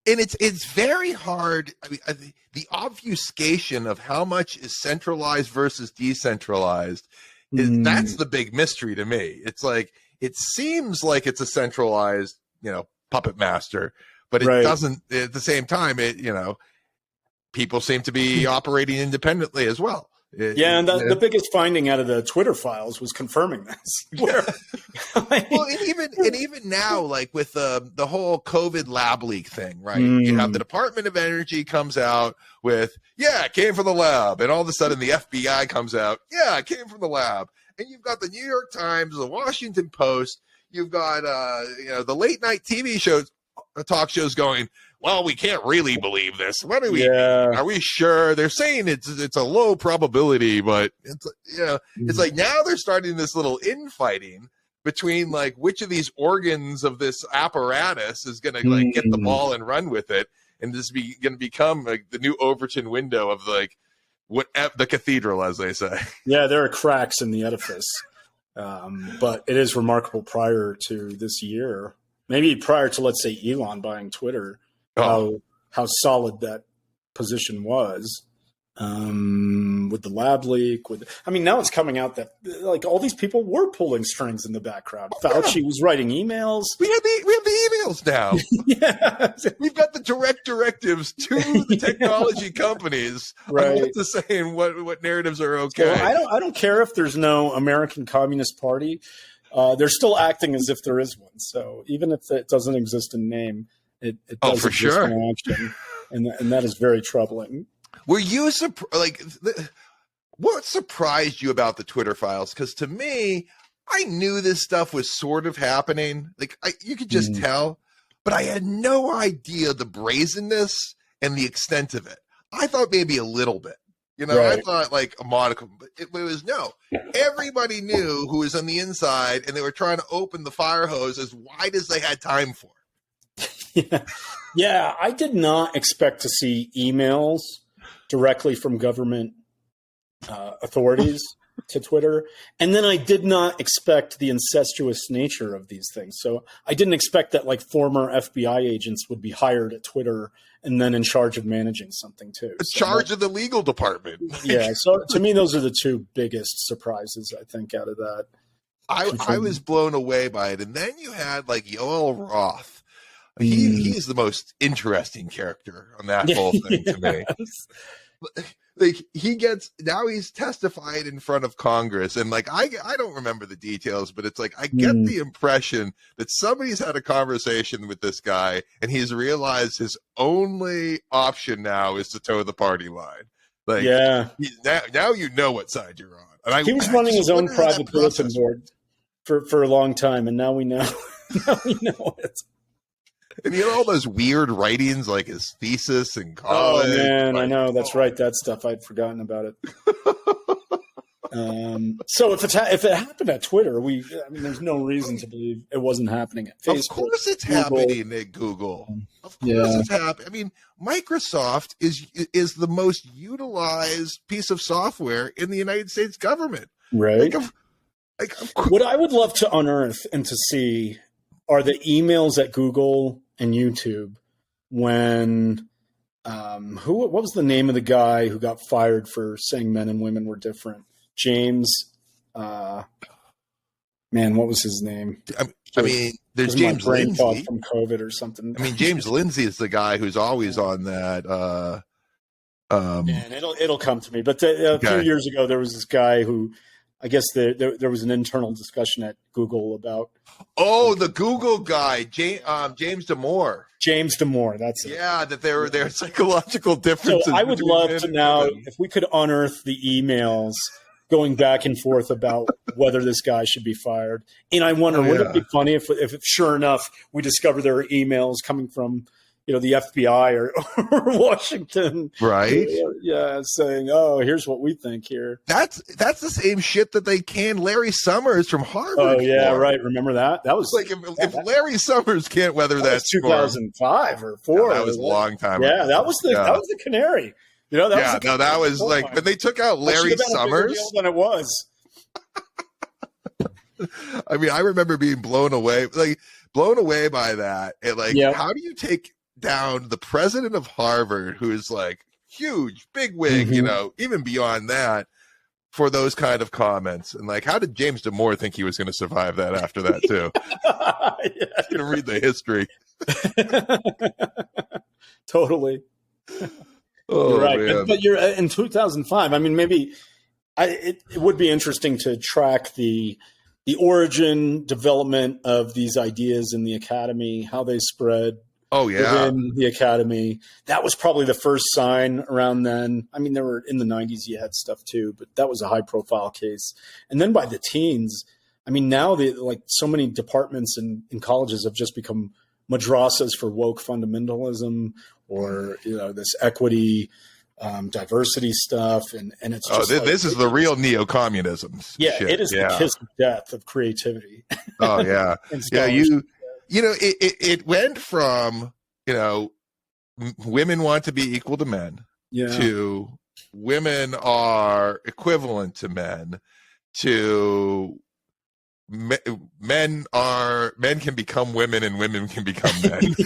And it's very hard. I mean, the obfuscation of how much is centralized versus decentralized that's the big mystery to me. It's like it seems like it's a centralized, puppet master, but it doesn't. At the same time, people seem to be operating independently as well. And the biggest finding out of the Twitter files was confirming this. Well, and even now, like with the whole COVID lab leak thing, right? You have the Department of Energy comes out with, it came from the lab, and all of a sudden the FBI comes out, it came from the lab, and you've got the New York Times, the Washington Post, you've got the late night TV shows, talk shows going, well, we can't really believe this. What do we mean? Are we sure? They're saying it's a low probability, but it's like now they're starting this little infighting between like which of these organs of this apparatus is going to like get the ball and run with it, and this going to become like the new Overton window of like the cathedral, as they say. Yeah, there are cracks in the edifice, but it is remarkable. Prior to this year, maybe prior to let's say Elon buying Twitter. How solid that position was with the lab leak. Now it's coming out that like all these people were pulling strings in the background. Fauci was writing emails. We have the emails now. We've got the direct directives to the technology companies on what to say and what narratives are okay. So I don't care if there's no American Communist Party. They're still acting as if there is one. So even if it doesn't exist in name. It does for sure, in action, and that is very troubling. Were you what surprised you about the Twitter files? Because to me, I knew this stuff was sort of happening. Like you could just tell, but I had no idea the brazenness and the extent of it. I thought maybe a little bit. I thought like a modicum, but it was no. Everybody knew who was on the inside, and they were trying to open the fire hose as wide as they had time for. Yeah, I did not expect to see emails directly from government authorities to Twitter. And then I did not expect the incestuous nature of these things. So I didn't expect that like former FBI agents would be hired at Twitter and then in charge of managing something too. In charge of the legal department. Yeah. So to me, those are the two biggest surprises, I think, out of that. I was blown away by it. And then you had like Yoel Roth. He's the most interesting character on that whole thing to me. Like he's testified in front of Congress, and like I don't remember the details, but it's like I get the impression that somebody's had a conversation with this guy, and he's realized his only option now is to toe the party line. Like, now you know what side you're on. And he was running his own private bulletin board for a long time, and now we know. Now we know it. And you had all those weird writings, like his thesis in college. Oh man, I know that's right. That stuff I'd forgotten about it. So if it happened at Twitter, there's no reason to believe it wasn't happening at Facebook. Of course, it's happening at Google. Of course, it's happening. Microsoft is the most utilized piece of software in the United States government. Right. What I would love to unearth and to see are the emails at Google and YouTube when what was the name of the guy who got fired for saying men and women were different? James, what was his name? There's James Lindsay from COVID or something. James Lindsay is the guy who's always on that. Man, it'll come to me. But a few years ago, there was this guy who, I guess there was an internal discussion at Google about. Oh, the Google guy, James Damore. James Damore, that's it. Yeah, that there are psychological differences. So I would love to now, if we could unearth the emails going back and forth about whether this guy should be fired. And I wonder, would it be funny if sure enough, we discover there are emails coming from, the FBI or Washington, right? Yeah, saying, "Oh, here's what we think here." That's the same shit that they canned Larry Summers from Harvard. Oh yeah, right. Remember that? That was like if Larry Summers can't weather that 2005 or 4. That was a long time. Yeah, that was the canary. You know, that was like, but they took out Larry Summers. Than it was. I mean, I remember being blown away by that. And like, how do you take down the president of Harvard, who is like huge, big wig, you know, even beyond that, for those kind of comments? And like, how did James Damore think he was going to survive that after that too? You can read the history. Totally. Oh, you're right. man. But you're in 2005. I mean, maybe it would be interesting to track the origin, development of these ideas in the academy, how they spread. Oh, yeah. Within the academy. That was probably the first sign around then. I mean, there were in the 90s, you had stuff too, but that was a high profile case. And then by the teens, I mean, now like so many departments in colleges have just become madrasas for woke fundamentalism, or, you know, this equity, diversity stuff. And it's just this is the real neo-communism. Yeah, shit. it is the kiss of death of creativity. Oh, yeah. Yeah, you know, it went from, you know, women want to be equal to men to women are equivalent to men to men can become women and women can become men.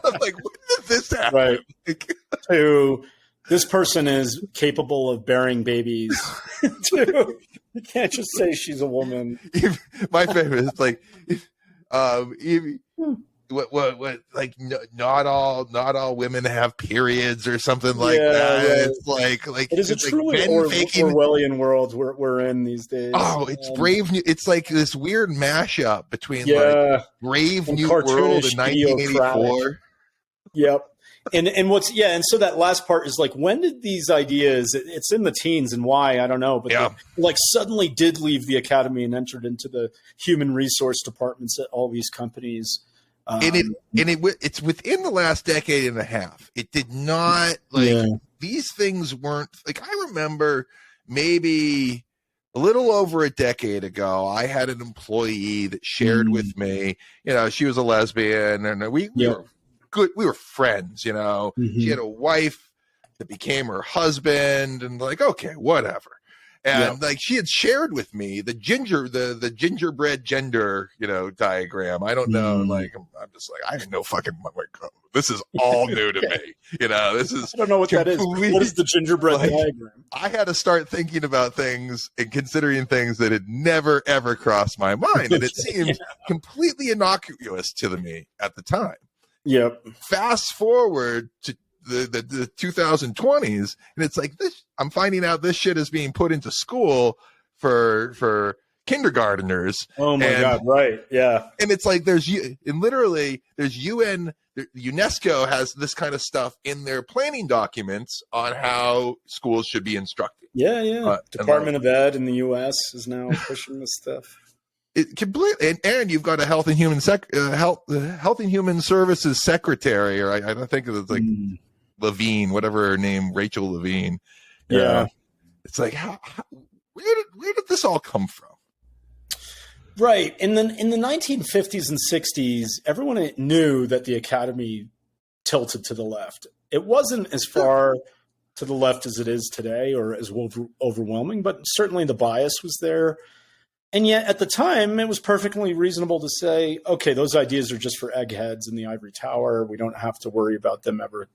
I'm like, when did this happen? Right. To this person is capable of bearing babies. To you can't just say she's a woman. My favorite is like, what like not all women have periods or something like that. Yeah. It's like it is a truly Orwellian world we're in these days. Oh, it's Brave New. It's like this weird mashup between like Brave New World in 1984. Yep. And what's and so that last part is like, when did these ideas? It's in the teens, and why I don't know, but they, like, suddenly did leave the academy and entered into the human resource departments at all these companies. It's within the last decade and a half. It did not these things weren't like, I remember maybe a little over a decade ago, I had an employee that shared with me, you know, she was a lesbian, and we were good. We were friends, you know. She had a wife that became her husband, and like, okay, whatever. And like, she had shared with me the gingerbread gender, you know, diagram. I don't know. Like, I'm just like, I didn't know fucking, this is all new to me. You know, this is, I don't know what that is. What is the gingerbread diagram? I had to start thinking about things and considering things that had never, ever crossed my mind. And it seemed completely innocuous to me at the time. Yep. Fast forward to the 2020s, and it's like this. I'm finding out this shit is being put into school for kindergarteners. Oh my God! Right? Yeah. And it's like there's UN. UNESCO has this kind of stuff in their planning documents on how schools should be instructed. Yeah. Department of Ed in the U.S. is now pushing this stuff. It completely, and you've got a Health and Human Services secretary, or I don't think it's like Levine, whatever her name, Rachel Levine. Yeah. It's like, where did this all come from? Right. And then in the 1950s and 60s, everyone knew that the academy tilted to the left. It wasn't as far to the left as it is today, or as overwhelming, but certainly the bias was there. And yet at the time, it was perfectly reasonable to say, okay, those ideas are just for eggheads in the ivory tower. We don't have to worry about them ever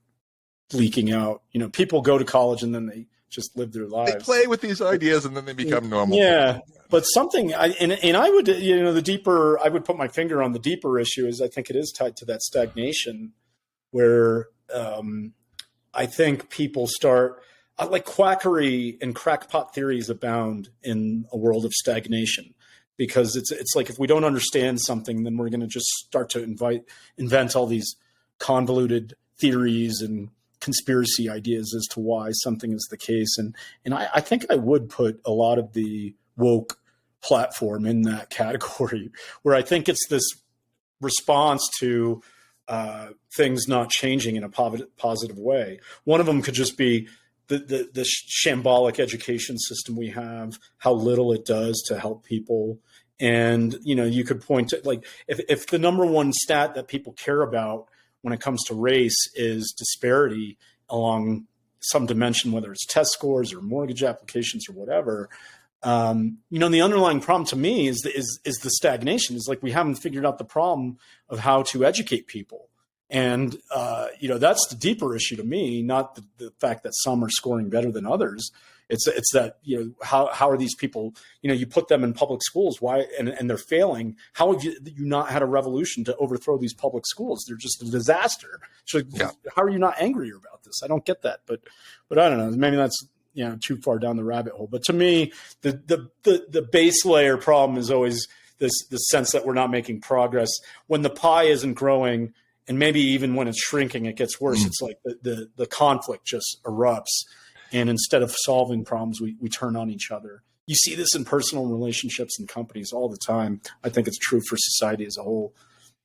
leaking out. You know, people go to college and then they just live their lives. They play with these ideas and then they become normal. Yeah. But something, and I would, you know, I would put my finger on the deeper issue is I think it is tied to that stagnation where I think people start, like, quackery and crackpot theories abound in a world of stagnation, because it's like, if we don't understand something, then we're going to just start to invent all these convoluted theories and conspiracy ideas as to why something is the case. And I think I would put a lot of the woke platform in that category, where I think it's this response to things not changing in a positive way. One of them could just be the shambolic education system we have, how little it does to help people. And, you know, you could point to, like, if the number one stat that people care about when it comes to race is disparity along some dimension, whether it's test scores or mortgage applications or whatever. The underlying problem to me is the stagnation. Is like we haven't figured out the problem of how to educate people. And, that's the deeper issue to me, not the fact that some are scoring better than others. It's that, how are these people, you put them in public schools, why, and they're failing. How have you not had a revolution to overthrow these public schools? They're just a disaster. So how are you not angrier about this? I don't get that, but I don't know, maybe that's, too far down the rabbit hole. But to me, the base layer problem is always this sense that we're not making progress when the pie isn't growing. And maybe even when it's shrinking, it gets worse. It's like the conflict just erupts. And instead of solving problems, we turn on each other. You see this in personal relationships and companies all the time. I think it's true for society as a whole.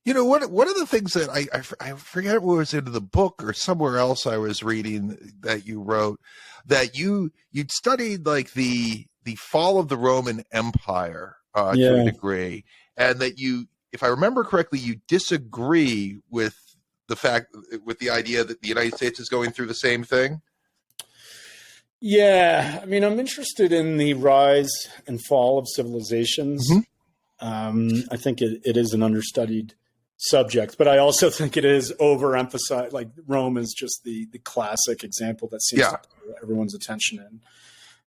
One of the things that I forget what was in the book or somewhere else I was reading that you wrote, that you'd studied like the fall of the Roman Empire to a degree, and that if I remember correctly, you disagree with the idea that the United States is going through the same thing. Yeah, I mean, I'm interested in the rise and fall of civilizations. I think it is an understudied subject, but I also think it is overemphasized. Like Rome is just the classic example that seems to pull everyone's attention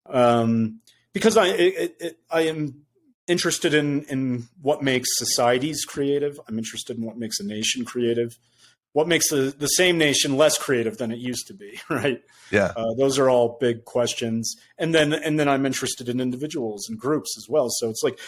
in. Because I am interested in what makes societies creative. I'm interested in what makes a nation creative. What makes the same nation less creative than it used to be, right? Yeah. Those are all big questions. And then I'm interested in individuals and groups as well. So it's like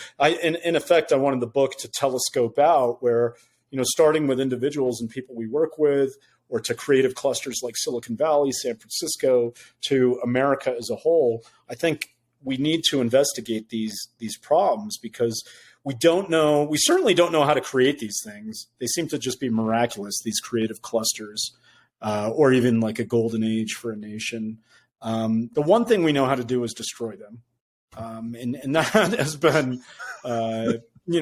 in effect, I wanted the book to telescope out where, starting with individuals and people we work with, or to creative clusters like Silicon Valley, San Francisco, to America as a whole. I think we need to investigate these problems because we certainly don't know how to create these things. They seem to just be miraculous, these creative clusters, or even like a golden age for a nation. The one thing we know how to do is destroy them. And that has been,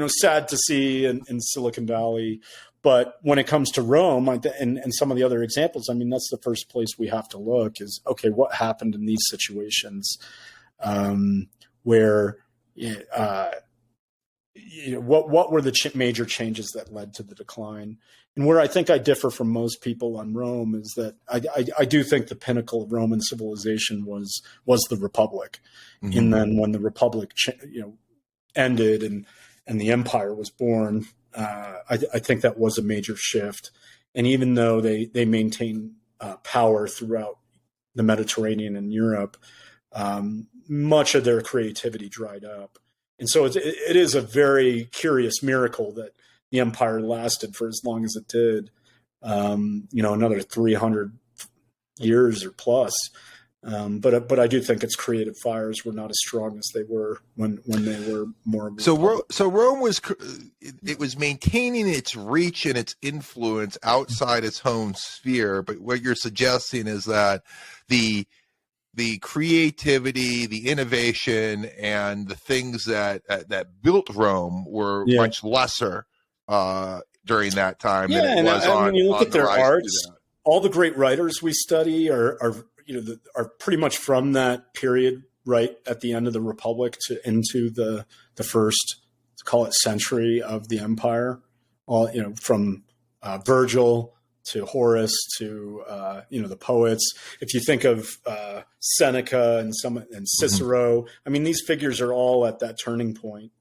sad to see in Silicon Valley. But when it comes to Rome and some of the other examples, I mean, that's the first place we have to look is, okay, what happened in these situations where, what were the major changes that led to the decline? And where I think I differ from most people on Rome is that I do think the pinnacle of Roman civilization was the Republic. Mm-hmm. And then when the Republic, ended and the empire was born, I think that was a major shift. And even though they maintained power throughout the Mediterranean and Europe, much of their creativity dried up. And so it is a very curious miracle that the empire lasted for as long as it did, another 300 years or plus. But I do think its creative fires were not as strong as they were when they were more. So Rome was maintaining its reach and its influence outside its home sphere. But what you're suggesting is that the creativity, the innovation, and the things that built Rome were much lesser during that time than it was on. When you look at their arts, that. All the great writers we study are pretty much from that period, right at the end of the Republic into the first, let's call it, century of the empire. All from Virgil to Horace to the poets. If you think of Seneca and Cicero, mm-hmm. I mean, these figures are all at that turning point.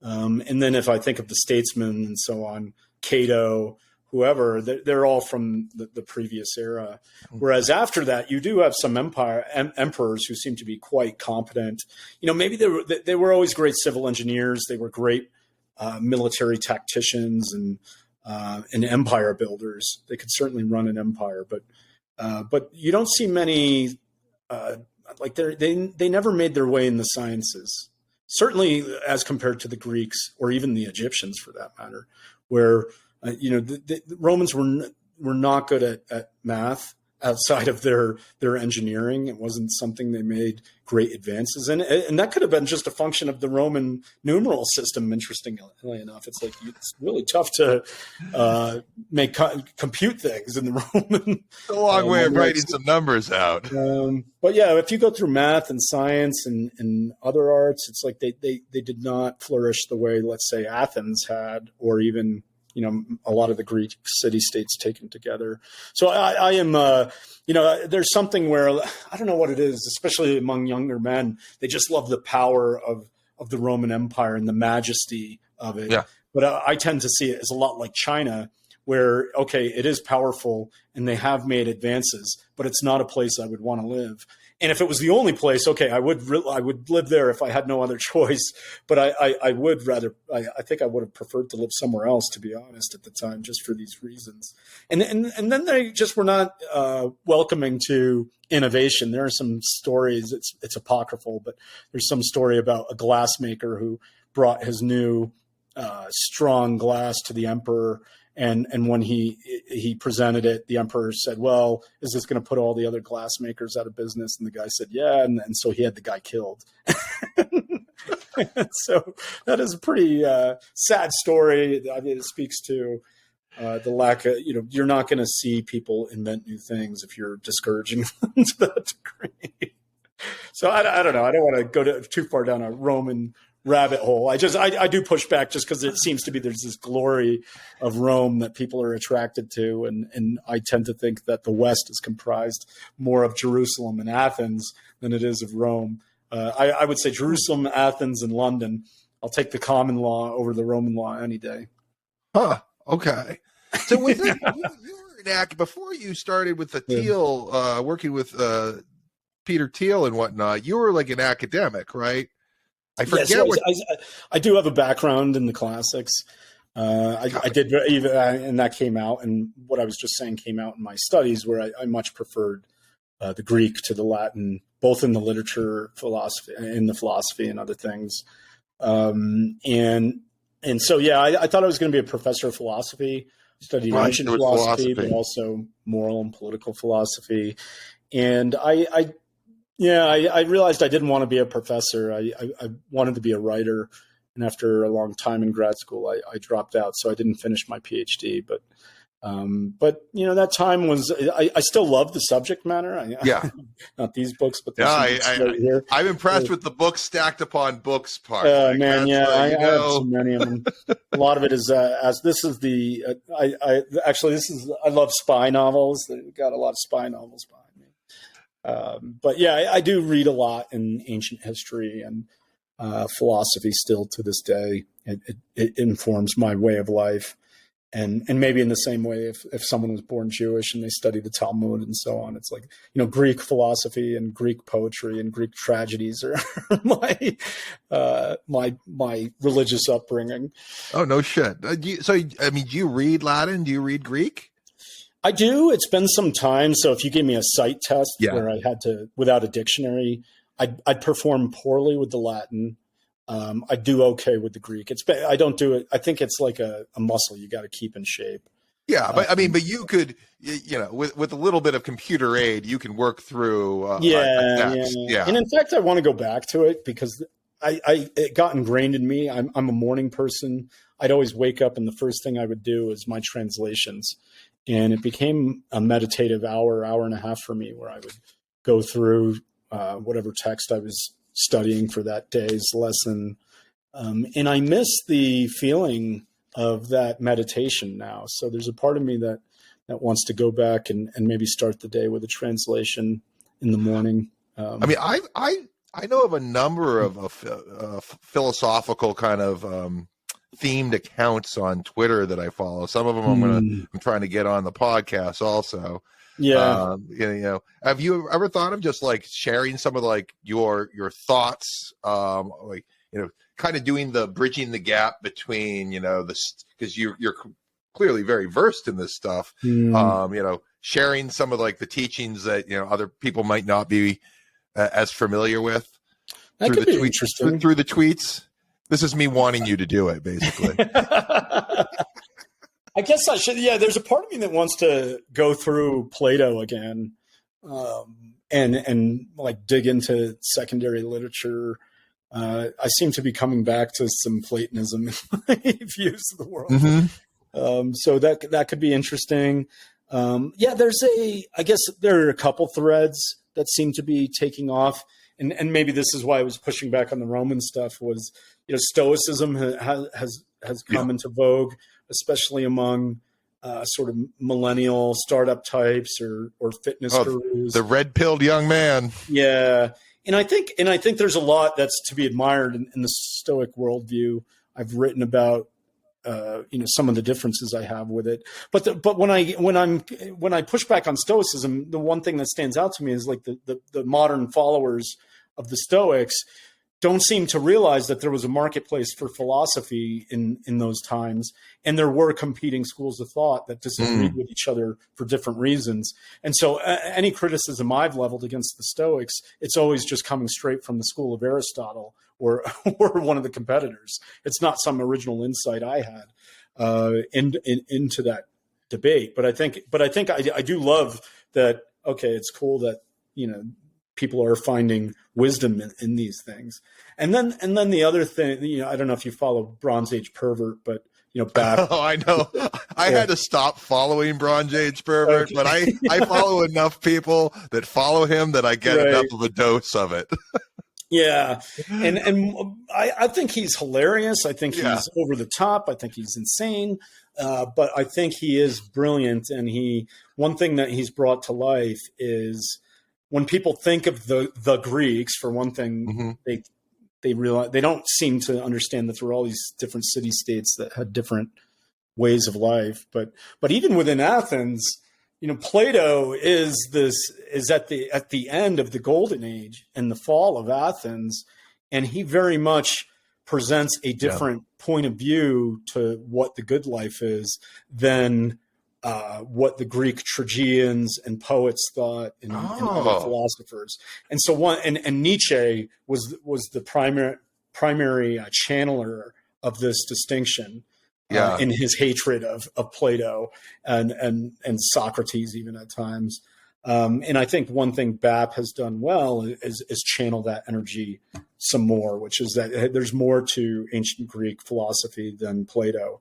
And then if I think of the statesmen and so on, Cato, whoever, they're all from the previous era. Mm-hmm. Whereas after that, you do have some emperors who seem to be quite competent. Maybe they were always great civil engineers. They were great military tacticians and empire builders. They could certainly run an empire, but you don't see many they never made their way in the sciences. Certainly, as compared to the Greeks or even the Egyptians, for that matter, where the Romans were not good at math. outside of their engineering. It wasn't something they made great advances in. And that could have been just a function of the Roman numeral system, interestingly enough. It's like, it's really tough to compute things in the Roman. It's a long way of writing some numbers out. But yeah, if you go through math and science and other arts, it's like they did not flourish the way, let's say, Athens had, or even, you know, a lot of the Greek city-states taken together. So I am, you know, there's something where, I don't know what it is, especially among younger men, they just love the power of the Roman Empire and the majesty of it. Yeah. But I tend to see it as a lot like China, where, okay, it is powerful and they have made advances, but it's not a place I would want to live. And if it was the only place, okay, I would live there if I had no other choice. But I would rather, I think I would have preferred to live somewhere else, to be honest, at the time, just for these reasons. And then they just were not welcoming to innovation. There are some stories, it's apocryphal, but there's some story about a glassmaker who brought his new strong glass to the emperor. And when he presented it, the emperor said, well, is this going to put all the other glass makers out of business? And the guy said, yeah. And so he had the guy killed. So that is a pretty sad story. I mean, it speaks to the lack of, you know, you're not going to see people invent new things if you're discouraging them to that degree. So I don't know. I don't want to go too far down a Roman rabbit hole. I do push back just because it seems to be there's this glory of Rome that people are attracted to, and I tend to think that the West is comprised more of Jerusalem and Athens than it is of Rome. I would say Jerusalem, Athens, and London. I'll take the common law over the Roman law any day. Huh. Okay. So with you were an actor before you started with the Thiel, working with Peter Thiel and whatnot. You were like an academic, right? I forget. I do have a background in the classics. I did, even, and that came out. And what I was just saying came out in my studies, where I much preferred the Greek to the Latin, both in the literature, philosophy, in the philosophy, and other things. And so, yeah, I thought I was going to be a professor of philosophy. Studied ancient philosophy, but also moral and political philosophy. And I realized I didn't want to be a professor. I wanted to be a writer. And after a long time in grad school, I dropped out. So I didn't finish my PhD. But you know, that time was, I still love the subject matter. Not these books, but here. I'm impressed with the books stacked upon books part. Man, yeah, I have so many of them. A lot of it is as this is the I love spy novels. They've got a lot of spy novels behind me. But yeah, I do read a lot in ancient history and philosophy still to this day. It informs my way of life. And maybe in the same way, if someone was born Jewish and they study the Talmud and so on, it's like, you know, Greek philosophy and Greek poetry and Greek tragedies are my religious upbringing. Oh, no shit. Do you read Latin? Do you read Greek? I do. It's been some time. So if you gave me a sight test where I had to, without a dictionary, I'd perform poorly with the Latin. I do okay with the Greek. I don't do it. I think it's like a muscle you got to keep in shape. Yeah, but but you could, you know, with a little bit of computer aid, you can work through. Yeah. And in fact, I want to go back to it because it got ingrained in me. I'm a morning person. I'd always wake up and the first thing I would do is my translations, and it became a meditative hour and a half for me, where I would go through whatever text I was studying for that day's lesson. And I miss the feeling of that meditation now. So there's a part of me that wants to go back and maybe start the day with a translation in the morning. I know of a number of philosophical kind of themed accounts on Twitter that I follow. Some of them I'm trying to get on the podcast also. Yeah. You know, have you ever thought of just like sharing some of like your thoughts, like, you know, kind of doing the bridging the gap between, you know, because you're clearly very versed in this stuff, you know, sharing some of like the teachings that, you know, other people might not be as familiar with through the tweets. This is me wanting you to do it, basically. I guess I should. Yeah, there's a part of me that wants to go through Plato again, and like dig into secondary literature. I seem to be coming back to some Platonism in my views of the world. Mm-hmm. So that could be interesting. Yeah, I guess there are a couple threads that seem to be taking off. And maybe this is why I was pushing back on the Roman stuff was, Stoicism has come into vogue, especially among sort of millennial startup types or fitness gurus. The red-pilled young man. Yeah. And I think there's a lot that's to be admired in the Stoic worldview. I've written about some of the differences I have with it, but when I push back on Stoicism, the one thing that stands out to me is like the modern followers of the Stoics don't seem to realize that there was a marketplace for philosophy in those times, and there were competing schools of thought that disagreed with each other for different reasons. And so any criticism I've leveled against the Stoics, it's always just coming straight from the school of Aristotle or one of the competitors. It's not some original insight I had into that debate. But I think I do love that. Okay, it's cool that people are finding wisdom in these things. And then the other thing, I don't know if you follow Bronze Age Pervert, but back. Oh, I know. I had to stop following Bronze Age Pervert, but I follow enough people that follow him that I get enough of a dose of it. Yeah. And I think he's hilarious. I think he's over the top. I think he's insane. But I think he is brilliant. And one thing that he's brought to life is when people think of the Greeks, for one thing, they realize they don't seem to understand that there are all these different city-states that had different ways of life. But even within Athens, Plato is at the end of the Golden Age and the fall of Athens, and he very much presents a different point of view to what the good life is than what the Greek tragedians and poets thought and other philosophers. And so and Nietzsche was the primary channeler of this distinction in his hatred of Plato and Socrates even at times. And I think one thing BAP has done well is channel that energy some more, which is that there's more to ancient Greek philosophy than Plato.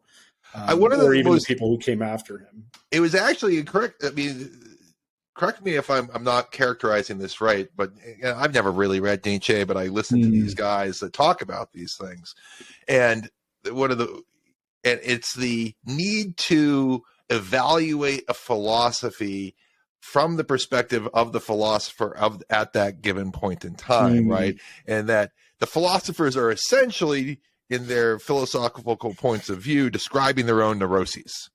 Or even the people who came after him. It was actually correct. I mean, correct me if I'm not characterizing this right, but I've never really read Nietzsche, but I listen to these guys that talk about these things, and it's the need to evaluate a philosophy from the perspective of the philosopher at that given point in time, right? And that the philosophers are essentially, in their philosophical points of view, describing their own neuroses.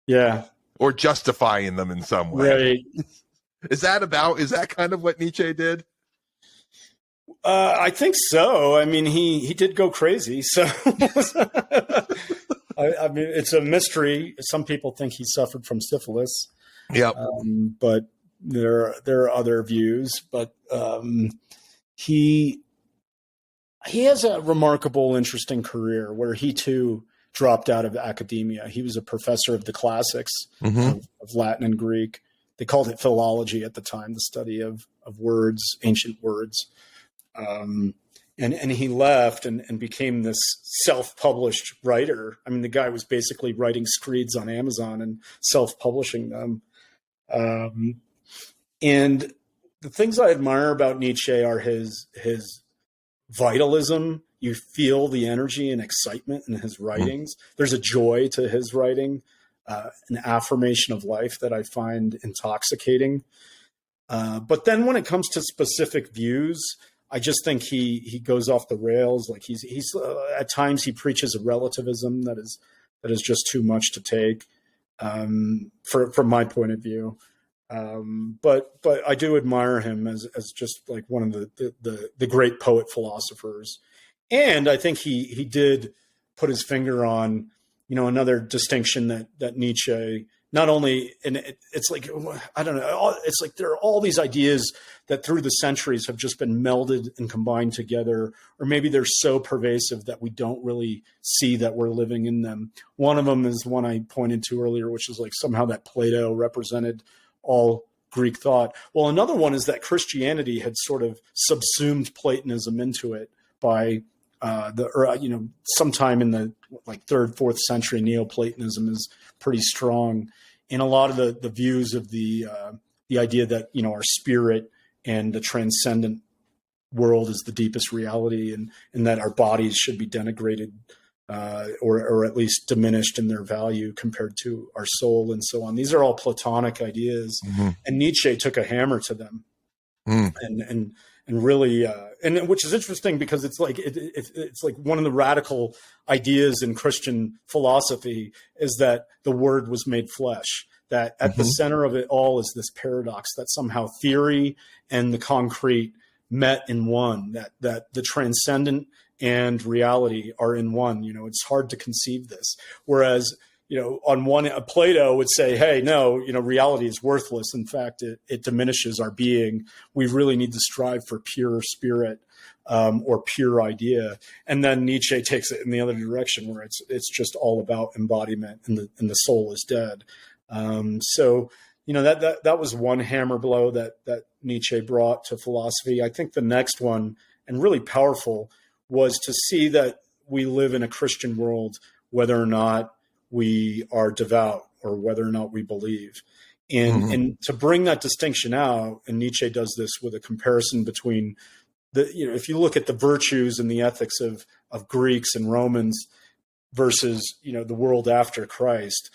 Yeah. Or justifying them in some way. Right. Is that kind of what Nietzsche did? I think so. I mean, he did go crazy. So, I mean, it's a mystery. Some people think he suffered from syphilis. Yeah. But there are other views. But he has a remarkable, interesting career where he too dropped out of academia. He was a professor of the classics of Latin and Greek. They called it philology at the time, the study of words, ancient words. And he left and became this self-published writer. I mean, the guy was basically writing screeds on Amazon and self-publishing them. And the things I admire about Nietzsche are his vitalism. You feel the energy and excitement in his writings. There's a joy to his writing, an affirmation of life that I find intoxicating. But then when it comes to specific views, I just think he goes off the rails. Like he's at times he preaches a relativism that is just too much to take from my point of view. But I do admire him as just like one of the great poet philosophers. And I think he did put his finger on, another distinction that Nietzsche not only, and it's like, I don't know, it's like there are all these ideas that through the centuries have just been melded and combined together, or maybe they're so pervasive that we don't really see that we're living in them. One of them is one I pointed to earlier, which is like somehow that Plato represented all Greek thought. Well, another one is that Christianity had sort of subsumed Platonism into it by sometime in the like 3rd, 4th century. Neoplatonism is pretty strong in a lot of the views of the idea that, our spirit and the transcendent world is the deepest reality, and that our bodies should be denigrated or at least diminished in their value compared to our soul and so on. These are all Platonic ideas, and Nietzsche took a hammer to them, and really, and which is interesting because it's like it's like one of the radical ideas in Christian philosophy is that the Word was made flesh. That at the center of it all is this paradox that somehow theory and the concrete met in one. That the transcendent and reality are in one. It's hard to conceive this. Whereas, on one, Plato would say, hey, no, reality is worthless. In fact, it diminishes our being. We really need to strive for pure spirit or pure idea. And then Nietzsche takes it in the other direction where it's just all about embodiment and the soul is dead. So, that was one hammer blow that Nietzsche brought to philosophy. I think the next one, and really powerful, was to see that we live in a Christian world, whether or not we are devout or whether or not we believe. And to bring that distinction out, and Nietzsche does this with a comparison between if you look at the virtues and the ethics of Greeks and Romans versus, the world after Christ,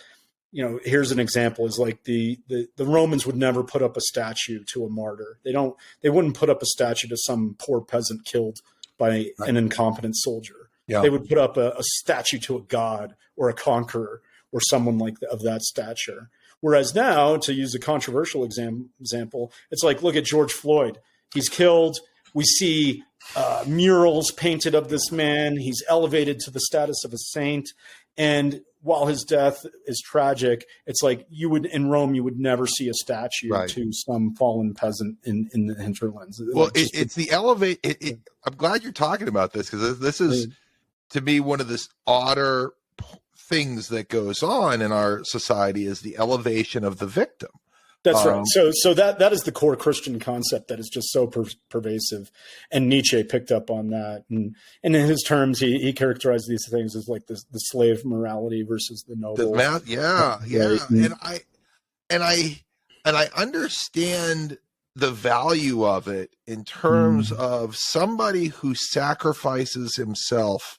here's an example is like the Romans would never put up a statue to a martyr. They wouldn't put up a statue to some poor peasant killed by an incompetent soldier. Yeah. They would put up a statue to a god or a conqueror or someone of that stature. Whereas now, to use a controversial example, it's like, look at George Floyd. He's killed. We see murals painted of this man. He's elevated to the status of a saint. And while his death is tragic, it's like in Rome, you would never see a statue to some fallen peasant in the hinterlands. Well, it's the elevate. I'm glad you're talking about this because this is, to me, one of the odder things that goes on in our society is the elevation of the victim. That's right. So that is the core Christian concept that is just so pervasive, and Nietzsche picked up on that. And in his terms, he characterized these things as like the slave morality versus the noble. Yeah. And I understand the value of it in terms of somebody who sacrifices himself,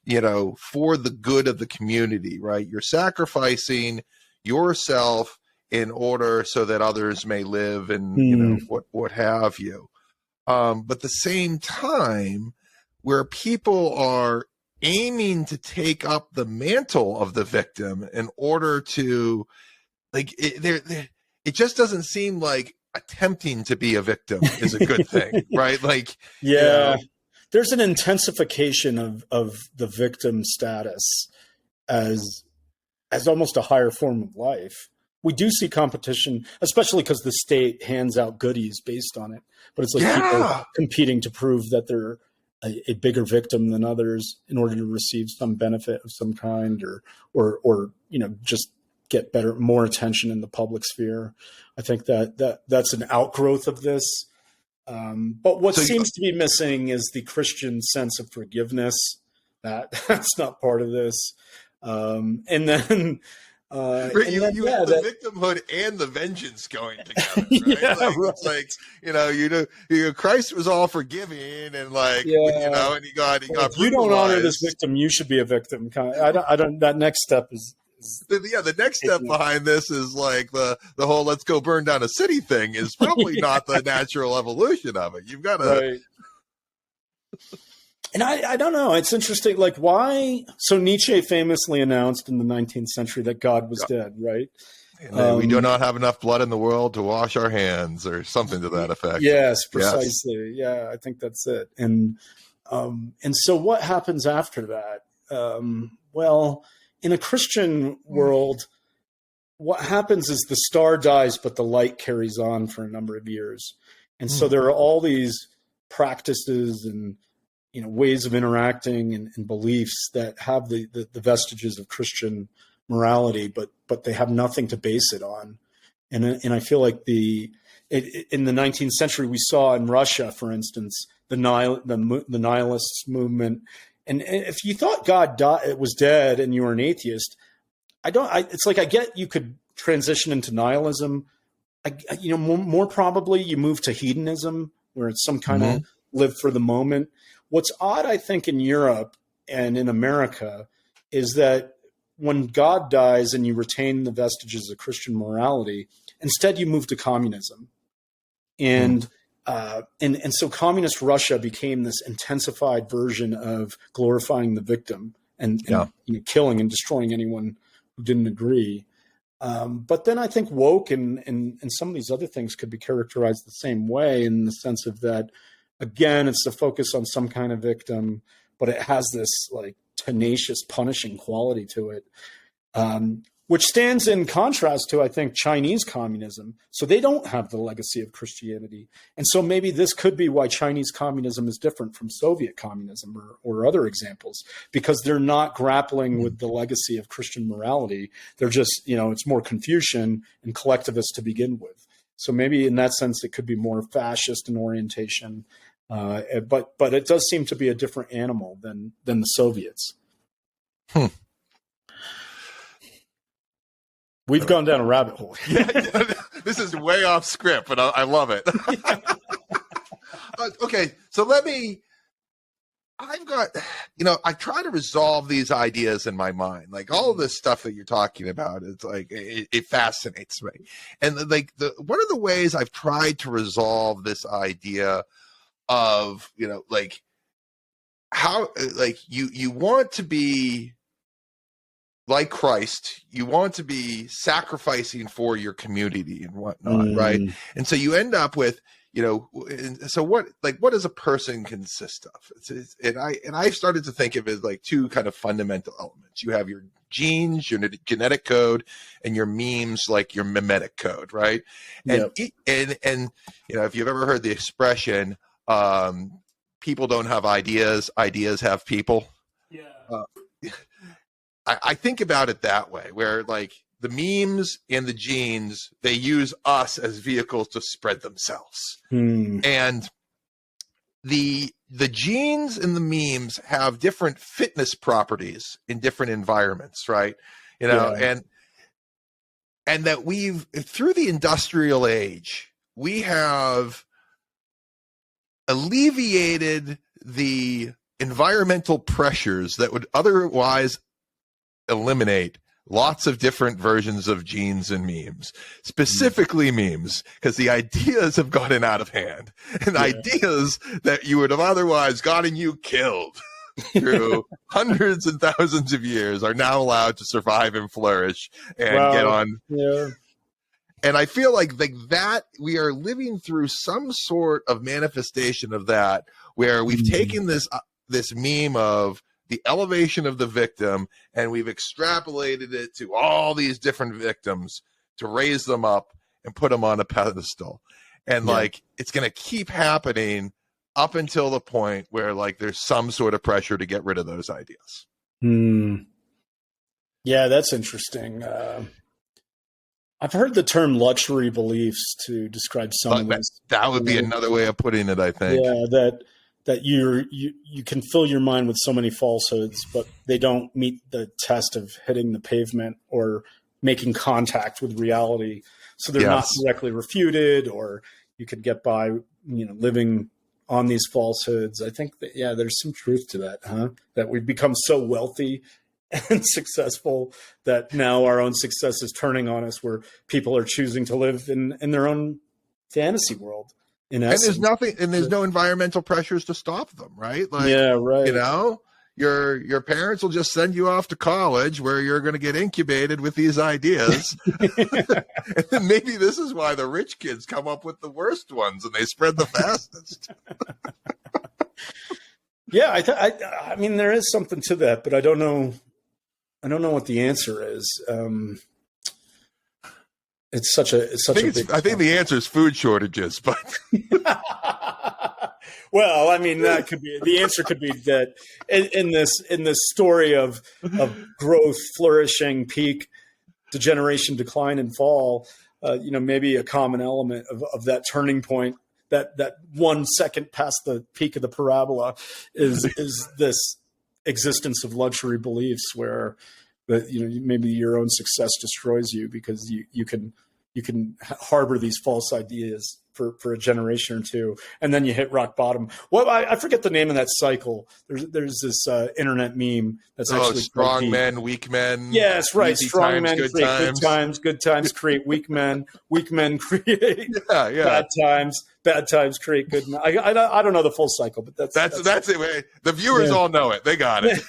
for the good of the community. Right? You're sacrificing yourself in order so that others may live and what have you. But at the same time, where people are aiming to take up the mantle of the victim in order to, like, it just doesn't seem like attempting to be a victim is a good thing, right? Like, there's an intensification of the victim status as almost a higher form of life. We do see competition, especially because the state hands out goodies based on it. But it's like people competing to prove that they're a bigger victim than others in order to receive some benefit of some kind, or just get more attention in the public sphere. I think that's an outgrowth of this. But what seems to be missing is the Christian sense of forgiveness. That's not part of this. And then. The victimhood and the vengeance going together, right? It's like Christ was all forgiving and and he got. If you don't honor this victim, you should be a victim. I don't. That next step is. The next step behind this is like the whole "let's go burn down a city" thing is probably not the natural evolution of it. You've got to. Right. And I don't know. It's interesting. Like, why? So Nietzsche famously announced in the 19th century that God was dead, right? We do not have enough blood in the world to wash our hands, or something to that effect. Yes, precisely. Yes. Yeah, I think that's it. And so what happens after that? Well, in a Christian world, what happens is the star dies, but the light carries on for a number of years. And so there are all these practices and, ways of interacting and beliefs that have the vestiges of Christian morality, but they have nothing to base it on. And I feel like in the 19th century, we saw in Russia, for instance, the nihilists movement. And if you thought God was dead and you were an atheist, it's like, I get you could transition into nihilism. More probably you move to hedonism, where it's some kind of live for the moment. What's odd, I think, in Europe and in America is that when God dies and you retain the vestiges of Christian morality, instead you move to communism. And so communist Russia became this intensified version of glorifying the victim and killing and destroying anyone who didn't agree. But then I think woke and some of these other things could be characterized the same way, in the sense of that, again, it's the focus on some kind of victim, but it has this like tenacious punishing quality to it, which stands in contrast to, I think, Chinese communism. So they don't have the legacy of Christianity. And so maybe this could be why Chinese communism is different from Soviet communism or other examples, because they're not grappling with the legacy of Christian morality. They're just, it's more Confucian and collectivist to begin with. So maybe in that sense, it could be more fascist in orientation. But it does seem to be a different animal than the Soviets. We've gone down a rabbit hole. This is way off script, but I love it. Okay, so I try to resolve these ideas in my mind. Like all of this stuff that you're talking about, it's like, it fascinates me. And one of the ways I've tried to resolve this idea of, how, you want to be like Christ, you want to be sacrificing for your community and whatnot, right? And so you end up with, so what does a person consist of? And I've started to think of it as like two kind of fundamental elements. You have your genes, your genetic code, and your memes, like your memetic code, right? And if you've ever heard the expression, people don't have ideas, ideas have people. Yeah. I think about it that way, where like the memes and the genes, they use us as vehicles to spread themselves. And the genes and the memes have different fitness properties in different environments, right? And that through the industrial age, we have alleviated the environmental pressures that would otherwise eliminate lots of different versions of genes and memes, specifically memes, because the ideas have gotten out of hand, and ideas that you would have otherwise gotten you killed through hundreds and thousands of years are now allowed to survive and flourish and get on. Yeah. And I feel like that we are living through some sort of manifestation of that, where we've taken this meme of the elevation of the victim, and we've extrapolated it to all these different victims to raise them up and put them on a pedestal. And it's going to keep happening up until the point where there's some sort of pressure to get rid of those ideas. Yeah, that's interesting. I've heard the term luxury beliefs to describe some of this. That would be another way of putting it, I think. Yeah, that you can fill your mind with so many falsehoods, but they don't meet the test of hitting the pavement or making contact with reality. So they're not directly refuted, or you could get by, living on these falsehoods. I think that, there's some truth to that, huh? That we've become so wealthy and successful that now our own success is turning on us, where people are choosing to live in their own fantasy world. And there's no environmental pressures to stop them, right? Right. Your parents will just send you off to college where you're going to get incubated with these ideas. And then maybe this is why the rich kids come up with the worst ones and they spread the fastest. Yeah, I mean, there is something to that, but I don't know what the answer is. it's such a big. I think the answer is food shortages, but well, I mean, that could be the answer. Could be that in this story of growth, flourishing, peak, degeneration, decline, and fall. Maybe a common element of that turning point, that 1 second past the peak of the parabola, is this existence of luxury beliefs where maybe your own success destroys you because you can harbor these false ideas for a generation or two, and then you hit rock bottom. Well, I forget the name of that cycle. There's this internet meme that's actually strong men, weak men. Yes, right. Strong times, men good create times. good times. Good times create weak men. Weak men create bad times. Bad times create good men. I don't know the full cycle, but that's it. Man. The viewers all know it. They got it.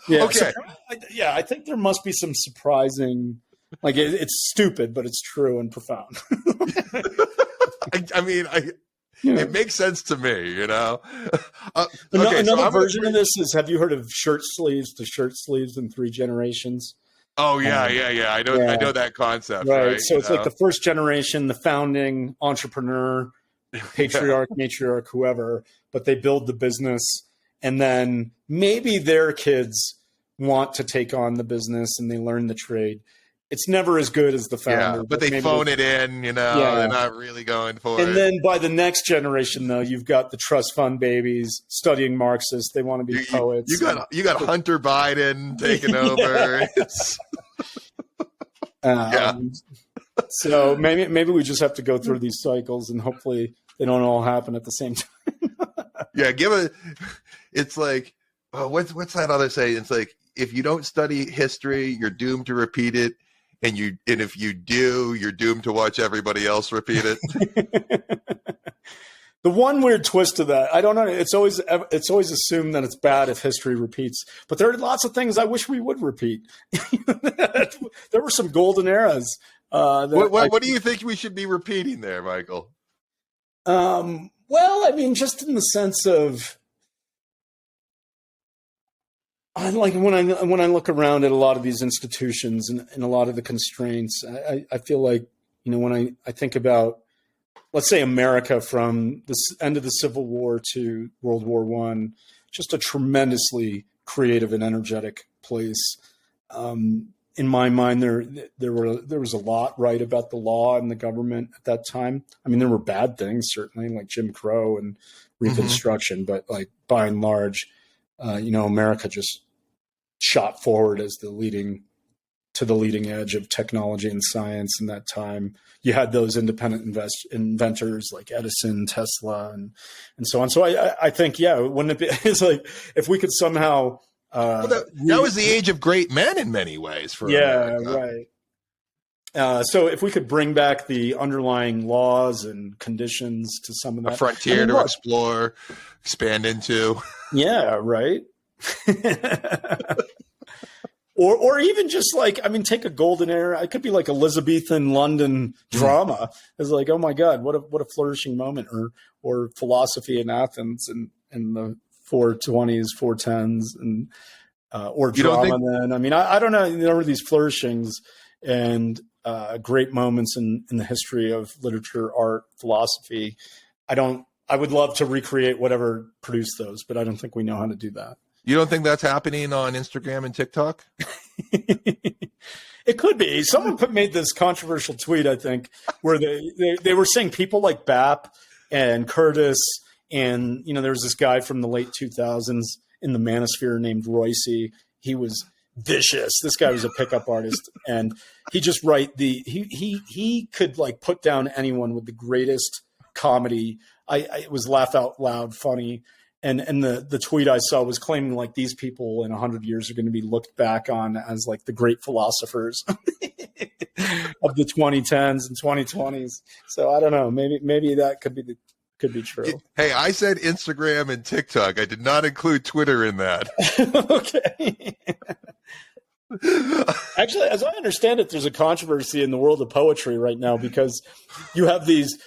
Yeah. Okay. I think there must be some surprising. Like it's stupid, but it's true and profound. It makes sense to me, Another version of this is: have you heard of shirt sleeves? The shirt sleeves in 3 generations. Oh yeah. I know that concept. Right. So it's like the first generation, the founding entrepreneur, patriarch, matriarch, whoever, but they build the business, and then maybe their kids want to take on the business and they learn the trade. It's never as good as the founder. Yeah, but they phone it in, they're not really going for it. And then by the next generation, though, you've got the trust fund babies studying Marxists. They want to be poets. You got Hunter Biden taking over. So maybe we just have to go through these cycles, and hopefully they don't all happen at the same time. It's like, what's that other saying? It's like, if you don't study history, you're doomed to repeat it. And if you do, you're doomed to watch everybody else repeat it. The one weird twist to that, I don't know. It's always assumed that it's bad if history repeats, but there are lots of things I wish we would repeat. There were some golden eras. What do you think we should be repeating there, Michael? Well, I mean, just in the sense of, I like when I look around at a lot of these institutions and a lot of the constraints, I feel like, when I think about, let's say, America from the end of the Civil War to World War I, just a tremendously creative and energetic place. In my mind, there was a lot right about the law and the government at that time. I mean, there were bad things, certainly, like Jim Crow and Reconstruction, but like by and large, America just shot forward as the leading edge of technology and science in that time. You had those independent inventors like Edison, Tesla, and so on. So I think, wouldn't it be? It's like if we could somehow. That was the age of great men in many ways. For America. Right. So if we could bring back the underlying laws and conditions to some of that, a frontier to explore, expand into. Yeah. Right. Or even just like, take a golden era. It could be like Elizabethan London drama. It's like, oh my God, what a flourishing moment. Or philosophy in Athens in the 420s, 410s, and or drama. Then I don't know. There were these flourishings and great moments in the history of literature, art, philosophy. I would love to recreate whatever produced those, but I don't think we know how to do that. You don't think that's happening on Instagram and TikTok? It could be. Someone made this controversial tweet, I think, where they were saying people like Bap and Curtis, and there was this guy from the late 2000s in the manosphere named Royce. He was vicious. This guy was a pickup artist, and he just he could like put down anyone with the greatest comedy. It was laugh out loud funny. And the tweet I saw was claiming like these people in 100 years are going to be looked back on as like the great philosophers of the 2010s and 2020s. So I don't know. Maybe that could be true. Hey, I said Instagram and TikTok. I did not include Twitter in that. Okay. Actually, as I understand it, there's a controversy in the world of poetry right now because you have these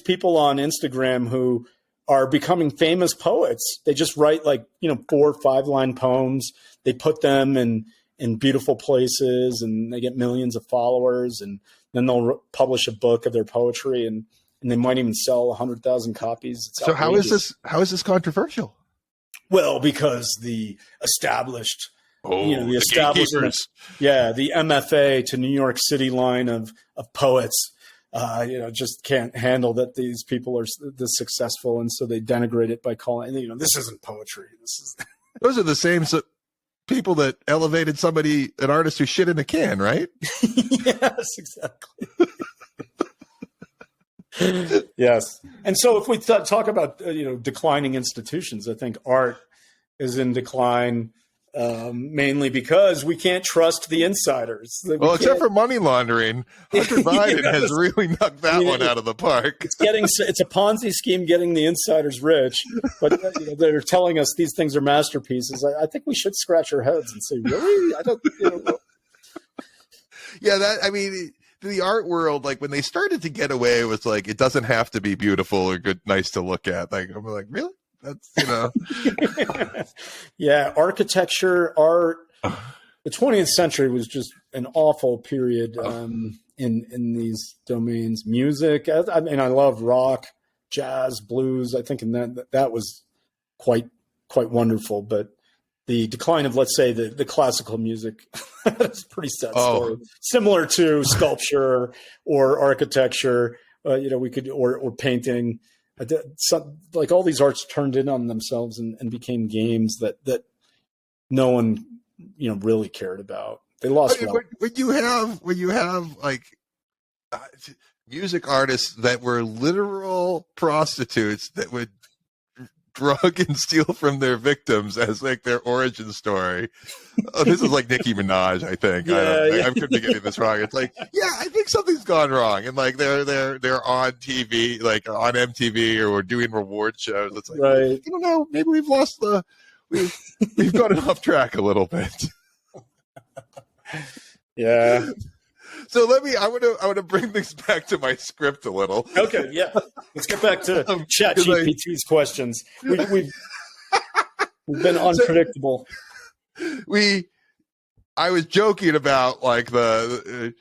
people on Instagram who are becoming famous poets. They just write 4 or 5 line poems. They put them in in beautiful places, and they get millions of followers, and then they'll publish a book of their poetry, and they might even sell 100,000 copies. It's So outrageous. how is this controversial? Well, because the established, The establishment, gatekeepers. the MFA to New York City line of poets, just can't handle that these people are this successful, and so they denigrate it by calling, this isn't poetry. This is. Those are the same people that elevated an artist who shit in a can, right? Yes, exactly. Yes. And so if we talk about, declining institutions, I think art is in decline, mainly because we can't trust the insiders. Except for money laundering, Hunter Biden has really knocked that one out of the park. It's a Ponzi scheme getting the insiders rich, but they're telling us these things are masterpieces. I think we should scratch our heads and say, really? I don't. The art world, like when they started to get away with like, it doesn't have to be beautiful or good, nice to look at. Like, I'm like, really? That's, Yeah. Architecture, art, the 20th century was just an awful period in these domains. Music. I love rock, jazz, blues. I think that was quite wonderful, but the decline of, let's say, the classical music is a pretty sad story. Similar to sculpture or architecture, we could, or painting. Like all these arts turned in on themselves and became games that no one, really cared about. They lost. When you have like music artists that were literal prostitutes that would drug and steal from their victims as like their origin story. This is like Nicki Minaj, I think. I could be getting this wrong. It's like, I think something's gone wrong, and like they're on TV, like on MTV, or we're doing reward shows. It's like, right. I don't know, maybe we've gone off track a little bit. Yeah. So I want to bring this back to my script a little. Okay, yeah. Let's get back to ChatGPT's questions. We've been unpredictable. I was joking about like we're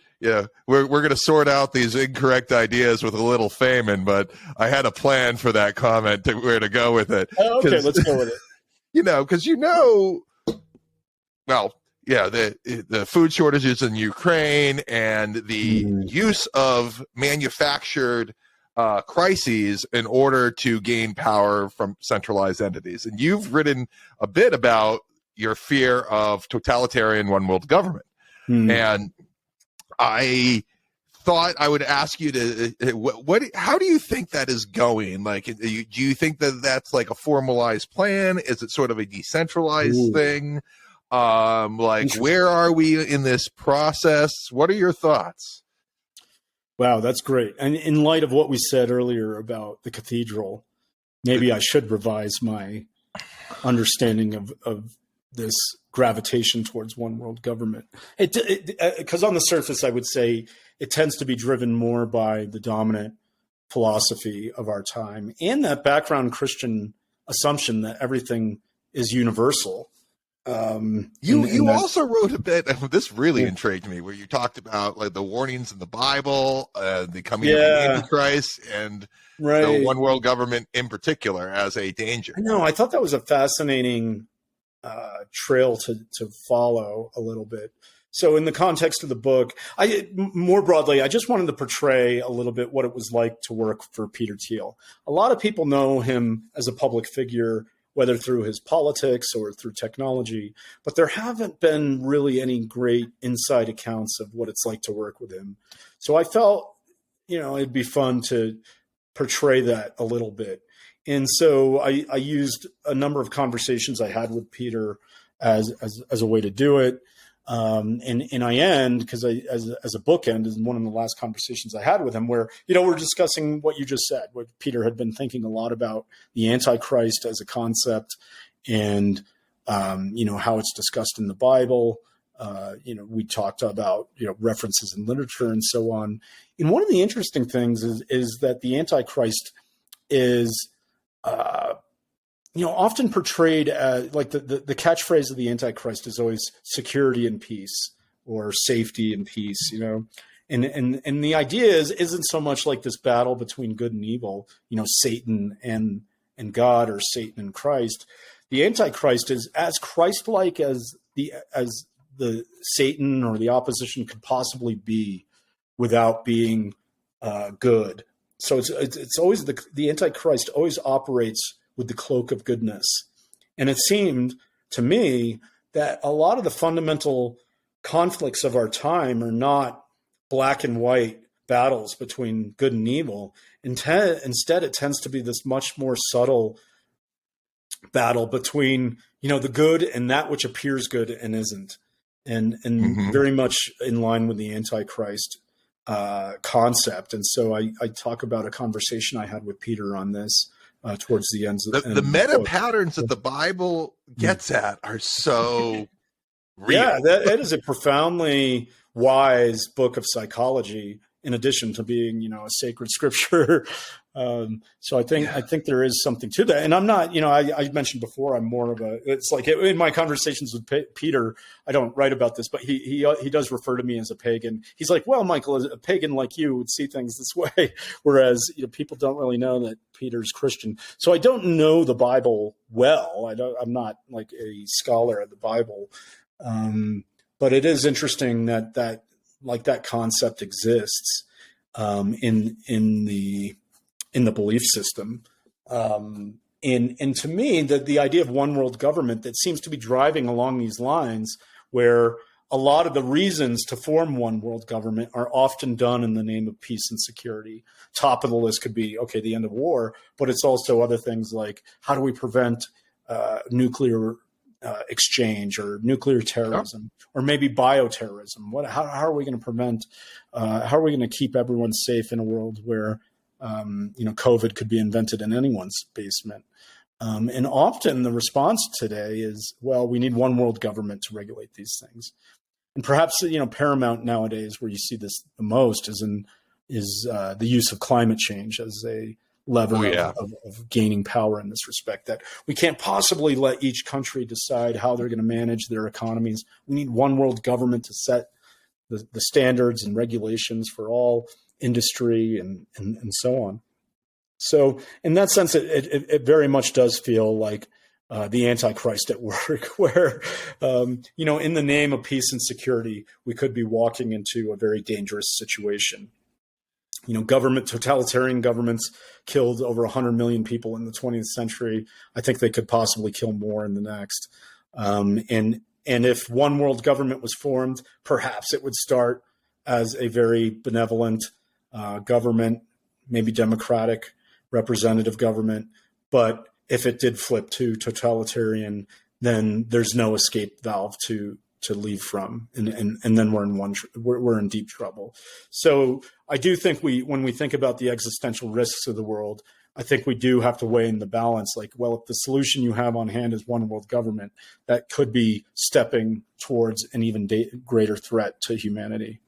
going to sort out these incorrect ideas with a little Feynman, but I had a plan for that comment to where to go with it. Oh, okay, let's go with it. Because the food shortages in Ukraine and the use of manufactured crises in order to gain power from centralized entities. And you've written a bit about your fear of totalitarian one world government. And I thought I would ask you how do you think that is going? Like, do you think that that's like a formalized plan? Is it sort of a decentralized thing? Where are we in this process? What are your thoughts? Wow, that's great. And in light of what we said earlier about the cathedral, maybe I should revise my understanding of this gravitation towards one world government. Because on the surface, I would say it tends to be driven more by the dominant philosophy of our time and that background Christian assumption that everything is universal. You also wrote a bit. This really intrigued me, where you talked about like the warnings in the Bible, the coming of the Antichrist, and the one world government in particular as a danger. No, I thought that was a fascinating trail to follow a little bit. So, in the context of the book, more broadly, I just wanted to portray a little bit what it was like to work for Peter Thiel. A lot of people know him as a public figure, whether through his politics or through technology, but there haven't been really any great inside accounts of what it's like to work with him. So I felt, it'd be fun to portray that a little bit. And so I used a number of conversations I had with Peter as a way to do it. And I end, because as a bookend, is one of the last conversations I had with him where, we're discussing what you just said, what Peter had been thinking a lot about the Antichrist as a concept and, how it's discussed in the Bible. We talked about, references in literature and so on. And one of the interesting things is that the Antichrist is often portrayed as like the catchphrase of the Antichrist is always security and peace or safety and peace, and the idea isn't so much like this battle between good and evil, Satan and God, or Satan and Christ. The Antichrist is as Christ-like as the Satan or the opposition could possibly be without being good. So it's always the Antichrist always operates with the cloak of goodness. And it seemed to me that a lot of the fundamental conflicts of our time are not black and white battles between good and evil. Instead, it tends to be this much more subtle battle between, the good and that which appears good and isn't. And very much in line with the Antichrist concept. And so I talk about a conversation I had with Peter on this towards the ends of the meta patterns that the Bible gets at are so real. Yeah, that is a profoundly wise book of psychology, in addition to being, a sacred scripture. So I think there is something to that. And I'm not, I mentioned before, I'm more of it's like in my conversations with Peter, I don't write about this, but he does refer to me as a pagan. He's like, well, Michael, a pagan like you would see things this way. Whereas, people don't really know that Peter's Christian. So I don't know the Bible well. I'm not like a scholar of the Bible. But it is interesting that concept exists in the belief system, and to me, the idea of one world government that seems to be driving along these lines, where a lot of the reasons to form one world government are often done in the name of peace and security. Top of the list could be the end of war, but it's also other things like how do we prevent nuclear exchange or nuclear terrorism, or maybe bioterrorism. How are we going to prevent? How are we going to keep everyone safe in a world where COVID could be invented in anyone's basement? And often the response today is, well, we need one world government to regulate these things. And perhaps paramount nowadays, where you see this the most, is the use of climate change as a lever of gaining power in this respect, that we can't possibly let each country decide how they're going to manage their economies. We need one world government to set the standards and regulations for all industry and so on. So in that sense, it very much does feel like the Antichrist at work, where, in the name of peace and security, we could be walking into a very dangerous situation. Totalitarian governments killed over 100 million people in the 20th century. I think they could possibly kill more in the next. And if one world government was formed, perhaps it would start as a very benevolent government, maybe democratic representative government. But if it did flip to totalitarian, then there's no escape valve to leave from, and then we're in deep trouble. So I do think when we think about the existential risks of the world, I think we do have to weigh in the balance. Like, well, if the solution you have on hand is one world government, that could be stepping towards an even greater threat to humanity.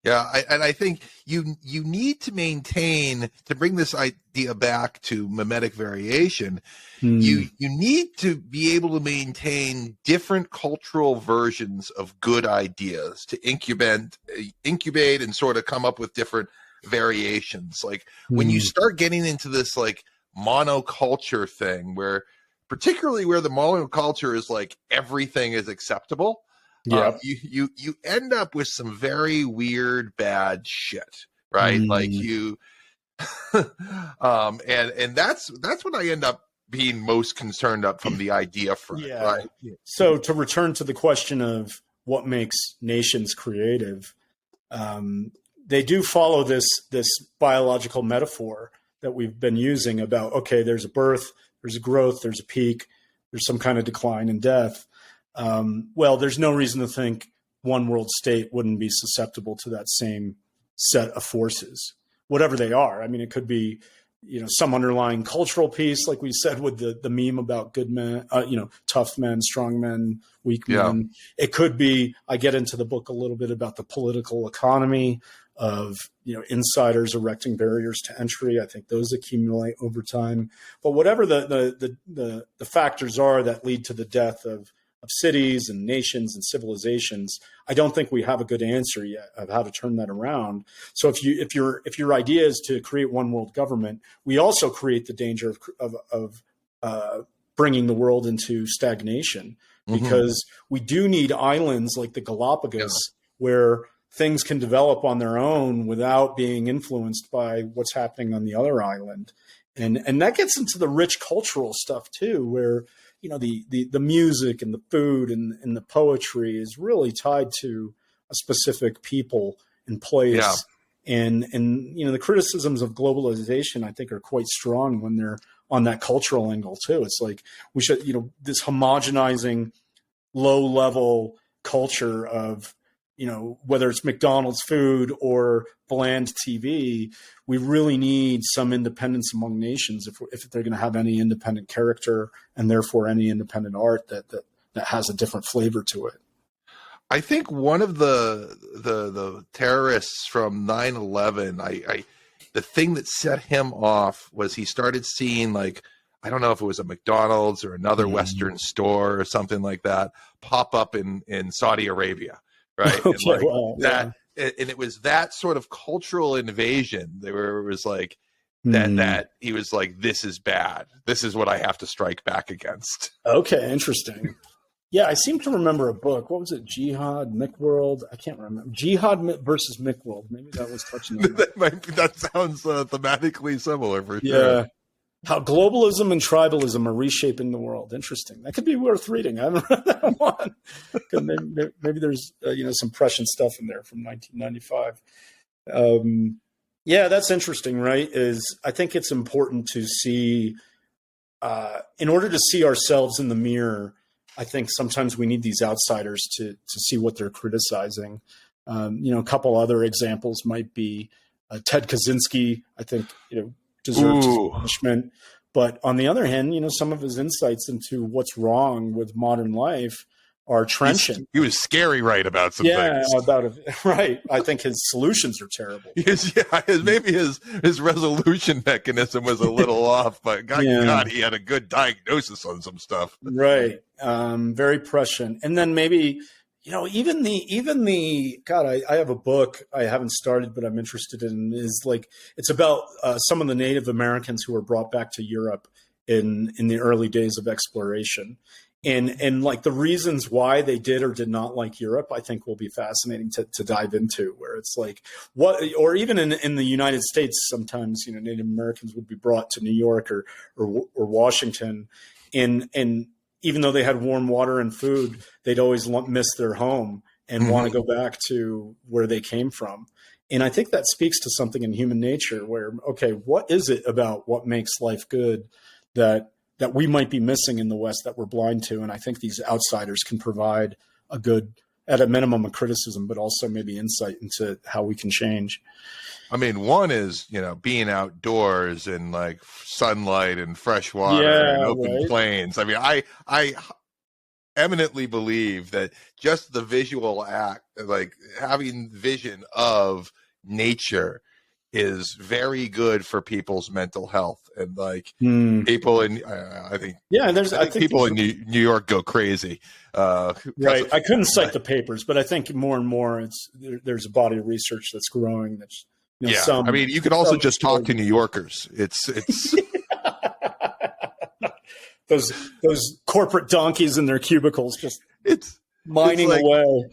Yeah, I think you need to maintain, to bring this idea back to memetic variation, you need to be able to maintain different cultural versions of good ideas to incubate and sort of come up with different variations. Like when you start getting into this like monoculture thing, particularly where the monoculture is like everything is acceptable. Yeah, you end up with some very weird, bad shit, right? Like and that's what I end up being most concerned of from the idea front, right? So to return to the question of what makes nations creative, they do follow this biological metaphor that we've been using about, okay, there's a birth, there's a growth, there's a peak, there's some kind of decline and death. Well, there's no reason to think one world state wouldn't be susceptible to that same set of forces, whatever they are. I mean, it could be some underlying cultural piece, like we said with the meme about good men, tough men, strong men, weak men. It could be, I get into the book a little bit about the political economy of, insiders erecting barriers to entry. I think those accumulate over time. But whatever the factors are that lead to the death of cities and nations and civilizations, I don't think we have a good answer yet of how to turn that around. So if your idea is to create one world government, we also create the danger of bringing the world into stagnation, because we do need islands like the Galapagos where things can develop on their own without being influenced by what's happening on the other island. And that gets into the rich cultural stuff too, where the music and the food and the poetry is really tied to a specific people and place. Yeah. And the criticisms of globalization, I think, are quite strong when they're on that cultural angle too. It's like we should, this homogenizing low level culture of, whether it's McDonald's food or bland TV, we really need some independence among nations if they're going to have any independent character and therefore any independent art that has a different flavor to it. I think one of the terrorists from 9/11, the thing that set him off was he started seeing, like, I don't know if it was a McDonald's or another Western store or something like that pop up in Saudi Arabia. Right. Okay, and and it was that sort of cultural invasion where it was like that he was like, this is bad. This is what I have to strike back against. Okay, interesting. Yeah, I seem to remember a book. What was it? Jihad, McWorld? I can't remember. Jihad versus McWorld. Maybe that was touching on that. That sounds thematically similar for sure. Yeah. How globalism and tribalism are reshaping the world. Interesting. That could be worth reading. I haven't read that one. Maybe there's some prescient stuff in there from 1995. Yeah, that's interesting, right? I think it's important to see, in order to see ourselves in the mirror, I think sometimes we need these outsiders to see what they're criticizing. A couple other examples might be Ted Kaczynski. I think, deserves punishment. But on the other hand, some of his insights into what's wrong with modern life are trenchant. He was scary right about some things. Right. I think his solutions are terrible. Maybe his resolution mechanism was a little off, but God, he had a good diagnosis on some stuff. Right. Very prescient. And then maybe, even the God, I have a book I haven't started, but I'm interested in, is like, it's about some of the Native Americans who were brought back to Europe in the early days of exploration. And like the reasons why they did or did not like Europe, I think will be fascinating to dive into, where it's like or even in the United States, sometimes, Native Americans would be brought to New York or Washington, and even though they had warm water and food, they'd always miss their home and want to go back to where they came from. And I think that speaks to something in human nature where, okay, what is it about what makes life good that we might be missing in the West that we're blind to? And I think these outsiders can provide a good, at a minimum, a criticism, but also maybe insight into how we can change. I mean, one is, being outdoors and like sunlight and fresh water and open plains. I mean, I eminently believe that just the visual act, like having vision of nature, is very good for people's mental health. And like people in, I think people in New York go crazy. Right. I couldn't cite the papers, but I think more and more there's a body of research that's growing. That's, I mean, you can also just talk to New Yorkers. It's those corporate donkeys in their cubicles, just mining away.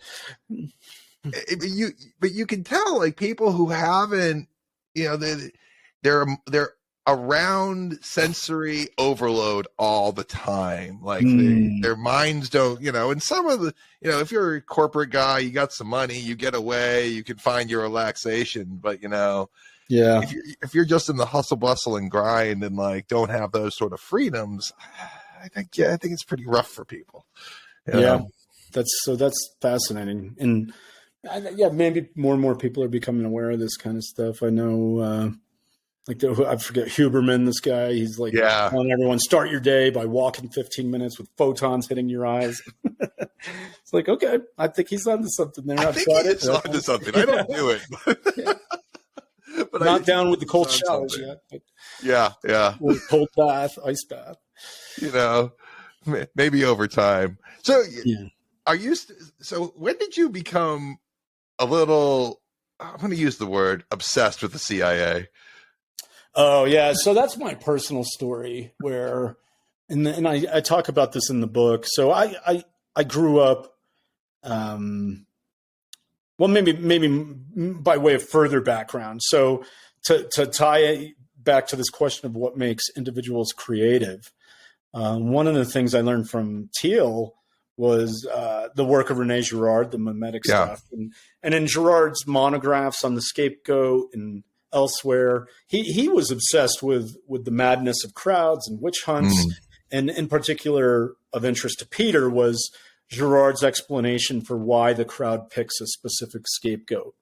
But you can tell, like, people who haven't, they're around sensory overload all the time. Like their minds don't, and some of the, if you're a corporate guy, you got some money, you get away, you can find your relaxation. But, if you're just in the hustle, bustle and grind and like, don't have those sort of freedoms, I think it's pretty rough for people. That's fascinating. And maybe more and more people are becoming aware of this kind of stuff. I know, like I forget Huberman, this guy. He's like telling everyone, start your day by walking 15 minutes with photons hitting your eyes. It's like, okay, I think he's onto something there. I think he's onto something. I don't do it. But not down with the cold showers yet. Yeah. With cold bath, ice bath. You know, maybe over time. So so when did you become a little, I'm going to use the word, obsessed with the CIA? Oh, yeah. So that's my personal story where, and I talk about this in the book. So I grew up, well, maybe by way of further background. So to tie back to this question of what makes individuals creative, one of the things I learned from Thiel was the work of Rene Girard, the Memetic stuff. And in Girard's monographs on the Scapegoat and elsewhere, he was obsessed with the madness of crowds and witch hunts. And in particular of interest to Peter was Girard's explanation for why the crowd picks a specific scapegoat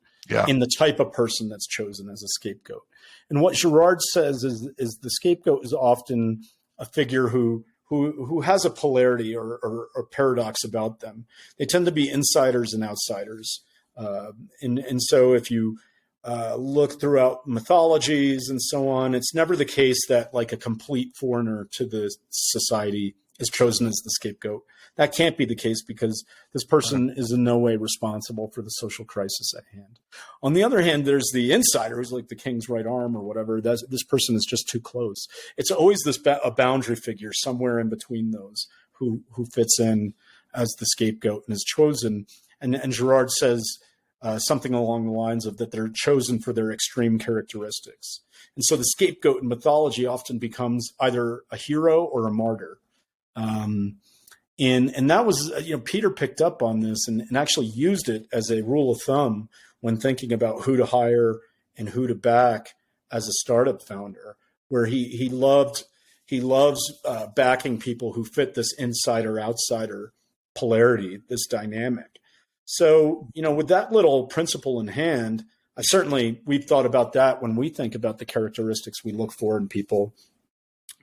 in the type of person that's chosen as a scapegoat. And what Girard says is the scapegoat is often a figure who has a polarity or paradox about them. They tend to be insiders and outsiders. And so if you look throughout mythologies and so on, it's never the case that like a complete foreigner to the society is chosen as the scapegoat. That can't be the case because this person is in no way responsible for the social crisis at hand. On the other hand, there's the insider who's like the king's right arm or whatever. This person is just too close. It's always a boundary figure somewhere in between those who fits in as the scapegoat and is chosen. And Girard says something along the lines of that they're chosen for their extreme characteristics. And so the scapegoat in mythology often becomes either a hero or a martyr. And that was, Peter picked up on this and actually used it as a rule of thumb when thinking about who to hire and who to back as a startup founder, where he loves backing people who fit this insider outsider polarity, this dynamic. So, with that little principle in hand, we've thought about that when we think about the characteristics we look for in people.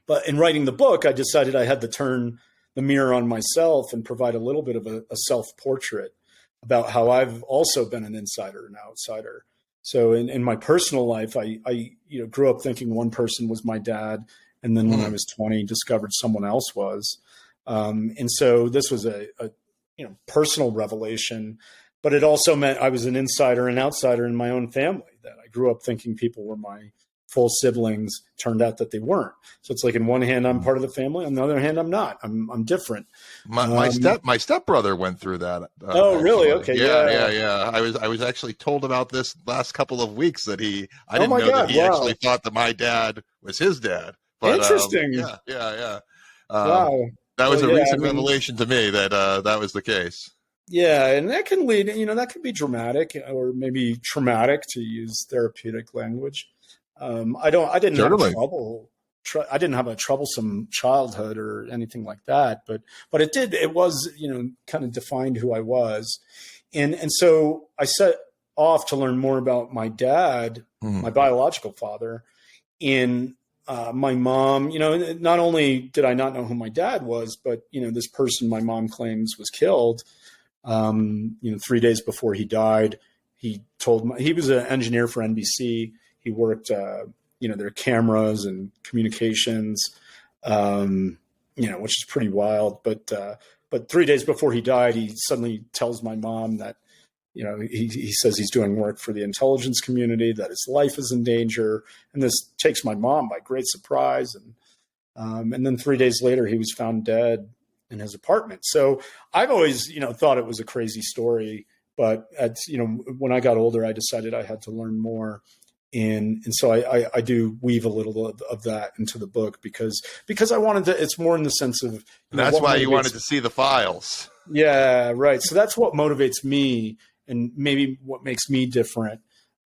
But in writing the book, I decided I had to turn the mirror on myself and provide a little bit of a self-portrait about how I've also been an insider and outsider. So in my personal life, I grew up thinking one person was my dad. And then when I was 20, discovered someone else was. And so this was a personal revelation, but it also meant I was an insider and outsider in my own family, that I grew up thinking people were my full siblings. Turned out that they weren't. So it's like, in one hand, I'm part of the family. On the other hand, I'm not. I'm different. My stepbrother went through that. Oh, really? Okay. Yeah. I was actually told about this last couple of weeks that I didn't know that he actually thought that my dad was his dad. But, interesting. Yeah. Wow. That was a recent revelation to me that that was the case. Yeah, and that can lead, that could be dramatic or maybe traumatic, to use therapeutic language. I didn't have a troublesome childhood or anything like that, but it was, kind of defined who I was. And so I set off to learn more about my dad, my biological father, and my mom. Not only did I not know who my dad was, but, this person my mom claims was killed, 3 days before he died. He was an engineer for NBC. He worked, their cameras and communications, which is pretty wild. But 3 days before he died, he suddenly tells my mom that, he says he's doing work for the intelligence community, that his life is in danger. And this takes my mom by great surprise. And then 3 days later, he was found dead in his apartment. So I've always, thought it was a crazy story. But when I got older, I decided I had to learn more. And so I do weave a little of that into the book because I wanted to, it's more in the sense of, that's why you wanted to see the files. Yeah, right. So that's what motivates me and maybe what makes me different.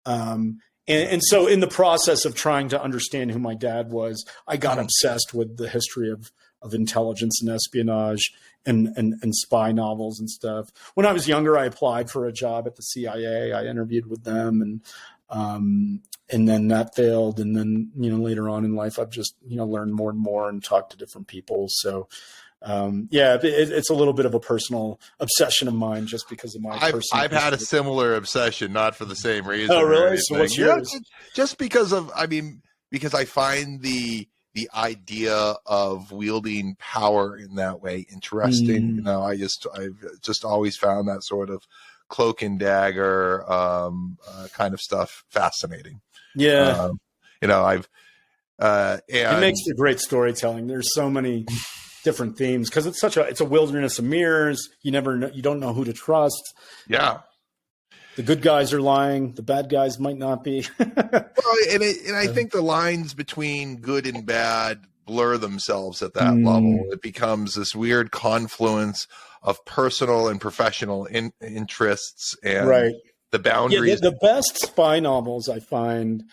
And so in the process of trying to understand who my dad was, I got obsessed with the history of intelligence and espionage and spy novels and stuff. When I was younger, I applied for a job at the CIA. I interviewed with them and then that failed. And then, later on in life, I've just, learned more and more and talked to different people. So, it's a little bit of a personal obsession of mine just because of my personal I've had a similar obsession, not for the same reason. Oh, really? So what's yours? Just because because I find the idea of wielding power in that way interesting. I've just always found that sort of cloak and dagger kind of stuff fascinating. Yeah. And it makes for great storytelling. There's so many different themes because it's a wilderness of mirrors. You don't know who to trust. Yeah. The good guys are lying. The bad guys might not be. Well, and I think the lines between good and bad blur themselves at that level. It becomes this weird confluence of personal and professional interests and the boundaries. The best spy novels I find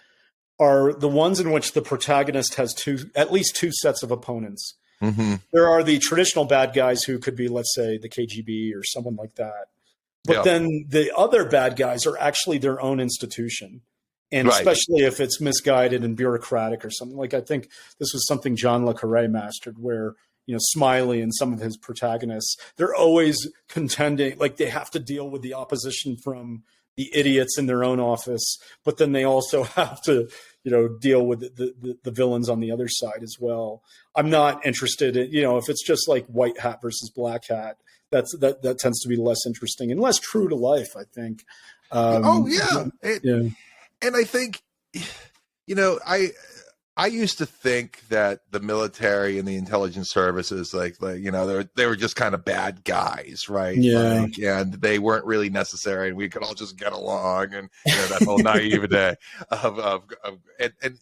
are the ones in which the protagonist has at least two sets of opponents. Mm-hmm. There are the traditional bad guys who could be, let's say, the KGB or someone like that. But then the other bad guys are actually their own institution. And especially if it's misguided and bureaucratic or something. Like I think this was something John le Carré mastered where, Smiley and some of his protagonists, they're always contending, like they have to deal with the opposition from the idiots in their own office, but then they also have to, deal with the villains on the other side as well. I'm not interested in, if it's just like white hat versus black hat, that tends to be less interesting and less true to life, I think. And I think, I used to think that the military and the intelligence services, they were just kind of bad guys, right? Yeah. And they weren't really necessary, and we could all just get along, and that whole naivete and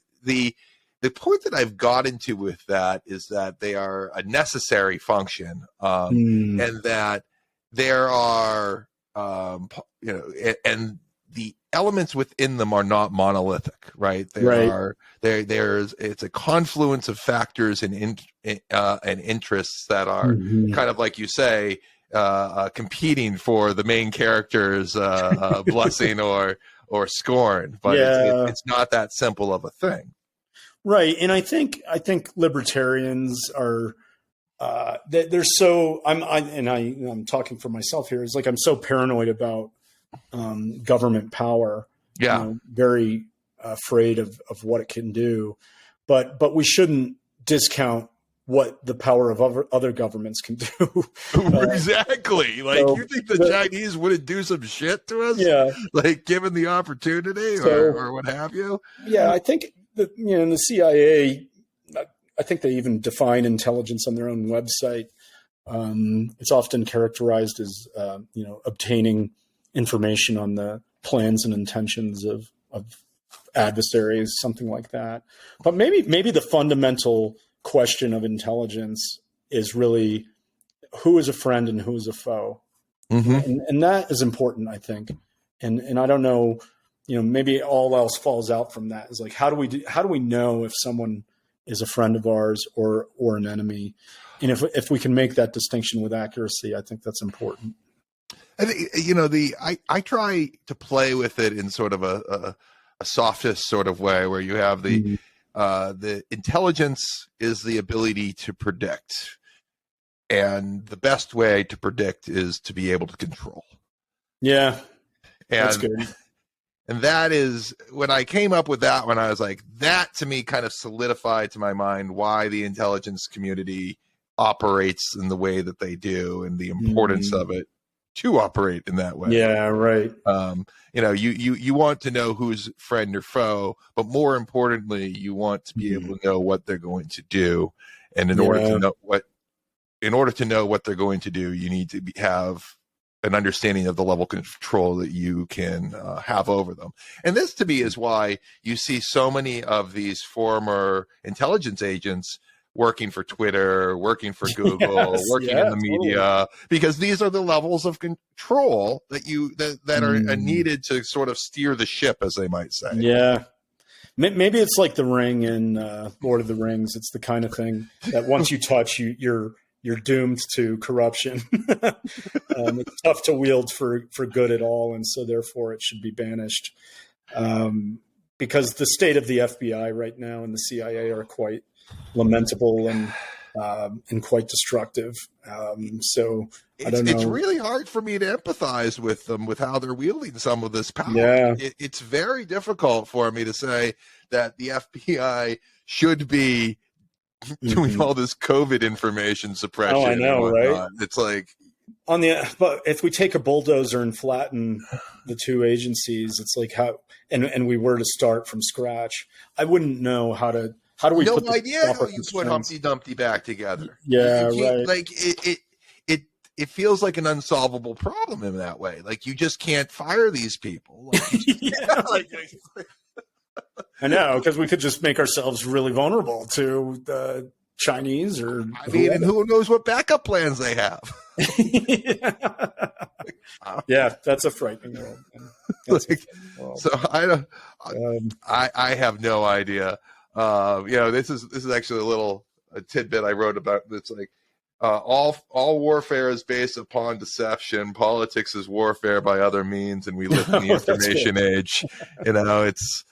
the point that I've got into with that is that they are a necessary function, and that there are, and the elements within them are not monolithic, right? It's a confluence of factors and interests that are kind of like you say, competing for the main character's blessing or scorn, but it's not that simple of a thing. Right. And I think libertarians are, they're so, I'm talking for myself here. It's like, I'm so paranoid about government power, very afraid of what it can do, but we shouldn't discount what the power of other governments can do. Exactly. You think the Chinese wouldn't do some shit to us? Yeah. Given the opportunity or what have you? Yeah. I think that, in the CIA, I think they even define intelligence on their own website. It's often characterized as, obtaining information on the plans and intentions of adversaries, something like that. But maybe the fundamental question of intelligence is really who is a friend and who is a foe. Mm-hmm. And that is important, I think. And I don't know, maybe all else falls out from that is like, how do we know if someone is a friend of ours or an enemy? And if we can make that distinction with accuracy, I think that's important. I think, I try to play with it in sort of a softest sort of way where you have the intelligence is the ability to predict, and the best way to predict is to be able to control. Yeah, that's good. And that is when I came up with that one, I was like, that to me kind of solidified to my mind why the intelligence community operates in the way that they do and the importance of it to operate in that way. Yeah, right. You want to know who's friend or foe, but more importantly, you want to be able to know what they're going to do. And in order to know what they're going to do, you need to have an understanding of the level of control that you can have over them. And this to me is why you see so many of these former intelligence agents working for Twitter, working for Google, working in the media, because these are the levels of control that are needed to sort of steer the ship, as they might say. Yeah. Maybe it's like the ring in Lord of the Rings. It's the kind of thing that once you touch, you're doomed to corruption. It's tough to wield for good at all, and so therefore it should be banished. because the state of the FBI right now and the CIA are quite lamentable and quite destructive. So I don't know. It's really hard for me to empathize with them, with how they're wielding some of this power. Yeah. It's very difficult for me to say that the FBI should be doing all this COVID information suppression. Oh, I know, right? It's like, but if we take a bulldozer and flatten the two agencies, it's like how, and we were to start from scratch, I wouldn't know how do we no put idea how you put Humpty Dumpty back together. Yeah, right. Like it feels like an unsolvable problem in that way. Like you just can't fire these people. Like, I know, because we could just make ourselves really vulnerable to the Chinese or. I mean, and who knows what backup plans they have. Yeah, that's a frightening world. So I have no idea. This is actually a tidbit I wrote about. It's like all warfare is based upon deception. Politics is warfare by other means, and we live in the information age. It's.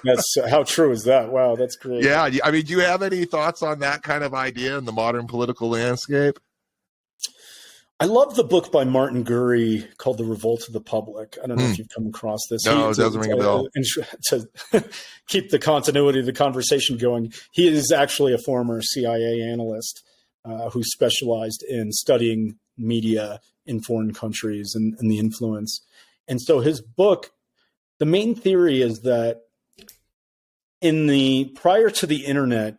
That's how true is that? Wow, that's great. Yeah, I mean, do you have any thoughts on that kind of idea in the modern political landscape? I love the book by Martin Gurry called The Revolt of the Public. I don't know if you've come across this. No, it doesn't ring a bell. To keep the continuity of the conversation going, he is actually a former CIA analyst who specialized in studying media in foreign countries and the influence. And so his book, the main theory is that prior to the internet,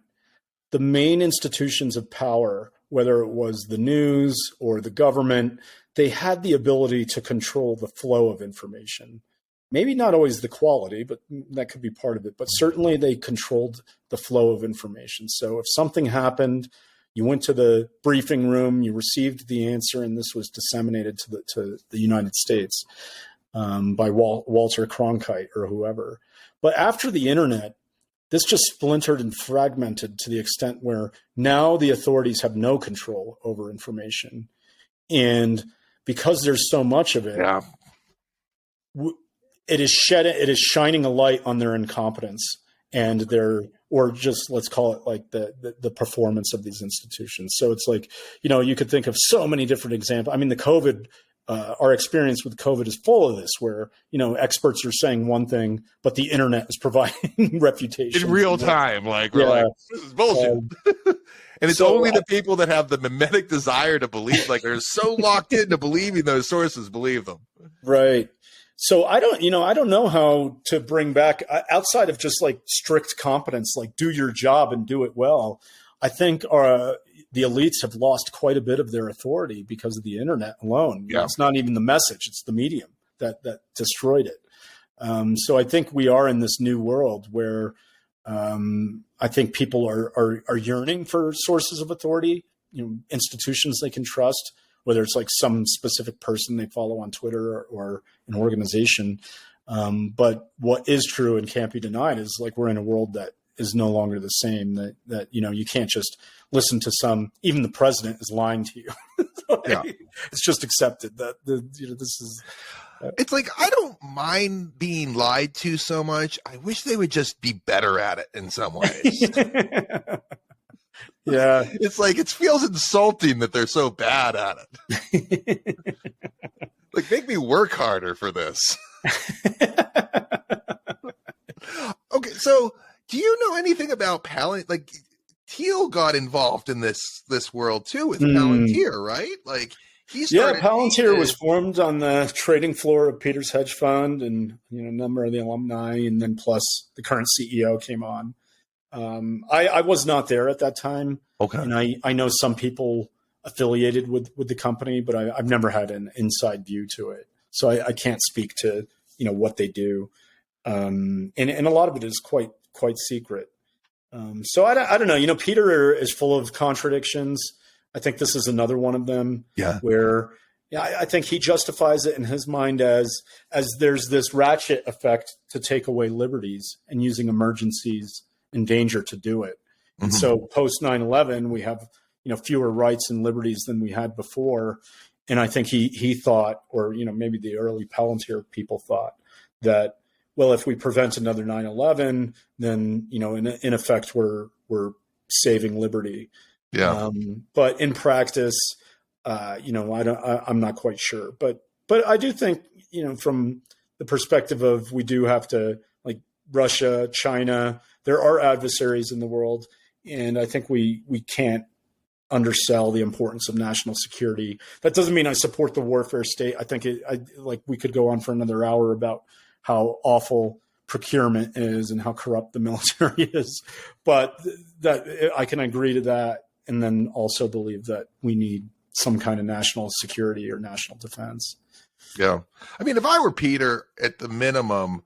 the main institutions of power, whether it was the news or the government, they had the ability to control the flow of information. Maybe not always the quality, but that could be part of it. But certainly they controlled the flow of information. So if something happened, you went to the briefing room, you received the answer, and this was disseminated to the United States by Walter Cronkite or whoever. But after the internet, this just splintered and fragmented to the extent where now the authorities have no control over information. And because there's so much of it, it is shining a light on their incompetence and or just let's call it like the performance of these institutions. So it's like, you could think of so many different examples. I mean, the COVID, our experience with COVID is full of this, where experts are saying one thing, but the internet is providing refutation in real time. Like we're like, this is bullshit, and it's only the people that have the memetic desire to believe, like they're so locked into believing those sources, believe them. Right. So I don't know how to bring back outside of just like strict competence, like do your job and do it well. I think the elites have lost quite a bit of their authority because of the internet alone. Yeah. It's not even the message, it's the medium that destroyed it. So I think we are in this new world where I think people are yearning for sources of authority, institutions they can trust, whether it's like some specific person they follow on Twitter or an organization. But what is true and can't be denied is like we're in a world that is no longer the same, that you can't just listen to even the president is lying to you. It's just accepted that this is it's like, I don't mind being lied to so much. I wish they would just be better at it in some ways. Yeah. It's like, it feels insulting that they're so bad at it. Like, make me work harder for this. Okay, so do you know anything about Palantir? Like, Thiel got involved in this world too with Palantir, right? Like, Palantir was formed on the trading floor of Peter's hedge fund, and a number of the alumni, and then plus the current CEO came on. I was not there at that time. Okay, and I know some people affiliated with the company, but I've never had an inside view to it, so I can't speak to what they do. And a lot of it is quite secret. So I don't know. Peter is full of contradictions. I think this is another one of them. Yeah. Where I think he justifies it in his mind as there's this ratchet effect to take away liberties and using emergencies and danger to do it. And so post 9/11, we have fewer rights and liberties than we had before. And I think he thought, or maybe the early Palantir people thought, that well, if we prevent another 9/11, then, in effect, we're saving liberty. Yeah. But in practice, I'm not quite sure. But I do think, from the perspective of, we do have to, like Russia, China, there are adversaries in the world. And I think we can't undersell the importance of national security. That doesn't mean I support the warfare state. I think we could go on for another hour about how awful procurement is and how corrupt the military is, but that I can agree to that. And then also believe that we need some kind of national security or national defense. Yeah. I mean, if I were Peter, at the minimum,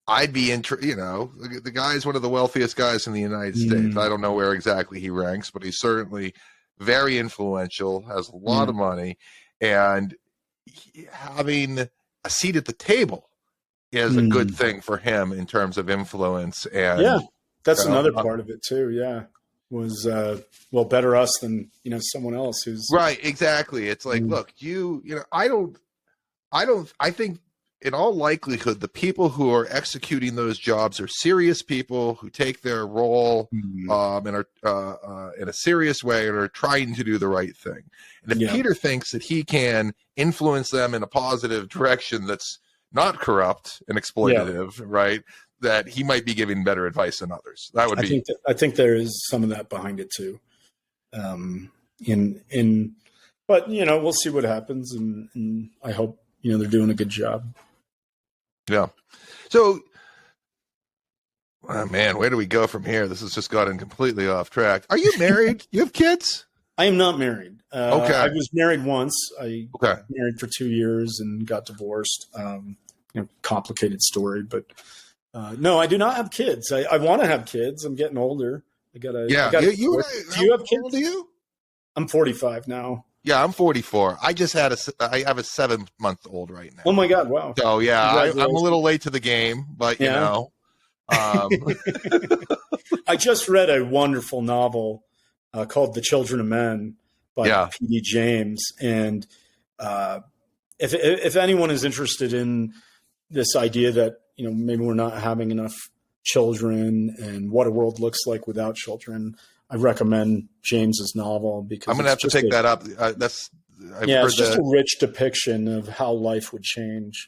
I'd be the guy's one of the wealthiest guys in the United States. I don't know where exactly he ranks, but he's certainly very influential, has a lot of money, and having a seat at the table is a good thing for him in terms of influence. And that's another part of it too. Yeah. Was better us than someone else who's right. Exactly. It's like, look, I think in all likelihood, the people who are executing those jobs are serious people who take their role and are in a serious way and are trying to do the right thing. And if Peter thinks that he can influence them in a positive direction that's not corrupt and exploitative, right, that he might be giving better advice than others. That would be. I think there is some of that behind it too. But we'll see what happens, and I hope they're doing a good job. Yeah. So, oh man, where do we go from here? This has just gotten completely off track. Are you married? You have kids? I am not married. Okay. I was married once. I got married for 2 years and got divorced. Complicated story, but no, I do not have kids. I want to have kids. I'm getting older. Do you have kids? Do you? I'm 45 now. Yeah, I'm 44. I have a 7-month-old right now. Oh my God! Wow. So yeah, I'm a little late to the game, but I just read a wonderful novel called "The Children of Men" by P.D. James, and if anyone is interested in this idea that maybe we're not having enough children and what a world looks like without children, I recommend James's novel, because I'm going to have to pick that up. It's just a rich depiction of how life would change,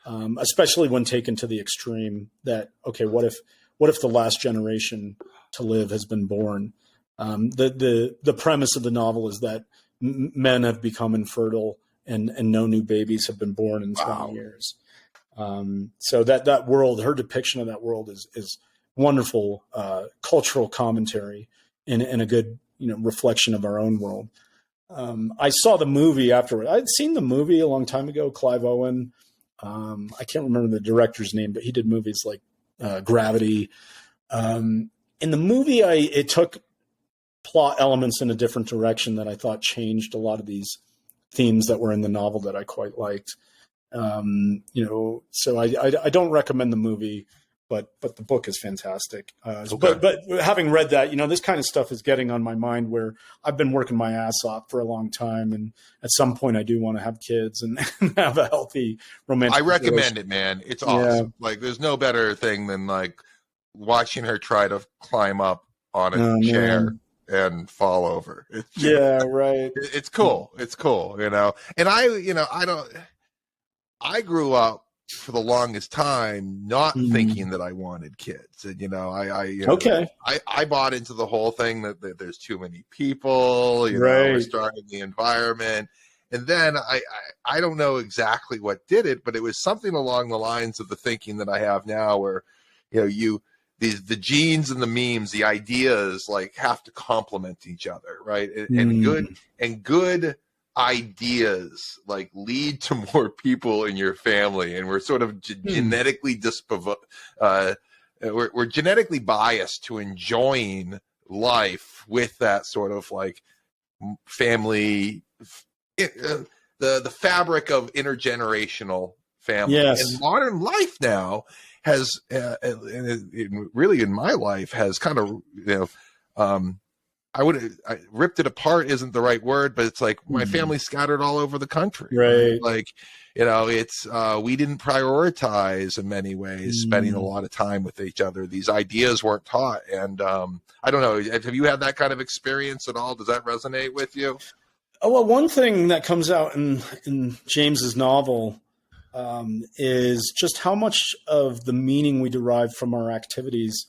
especially when taken to the extreme. That what if the last generation to live has been born? The premise of the novel is that men have become infertile and no new babies have been born in 20 years. So that world, her depiction of that world is wonderful cultural commentary and a good reflection of our own world. I saw the movie afterward. I'd seen the movie a long time ago. Clive Owen. I can't remember the director's name, but he did movies like Gravity. In the movie, it took plot elements in a different direction that I thought changed a lot of these themes that were in the novel that I quite liked. So I don't recommend the movie, but the book is fantastic. But having read that, this kind of stuff is getting on my mind, where I've been working my ass off for a long time. And at some point I do want to have kids and have a healthy romantic. I recommend it, man. It's awesome. Yeah. Like, there's no better thing than like watching her try to climb up on a chair and fall over. Right. It's cool. It's cool. And I grew up for the longest time not thinking that I wanted kids. And, I bought into the whole thing that there's too many people, we're starving the environment. And then I don't know exactly what did it, but it was something along the lines of the thinking that I have now, where, the genes and the memes, the ideas like have to complement each other. Right. And good ideas like lead to more people in your family, and we're sort of genetically we're genetically biased to enjoying life with that sort of like family, the fabric of intergenerational family. And modern life now has really in my life has kind of I ripped it apart isn't the right word, but it's like my family's scattered all over the country. Right. Like, it's, we didn't prioritize in many ways, spending a lot of time with each other. These ideas weren't taught. And, I don't know, have you had that kind of experience at all? Does that resonate with you? Oh, well, one thing that comes out in James's novel, is just how much of the meaning we derive from our activities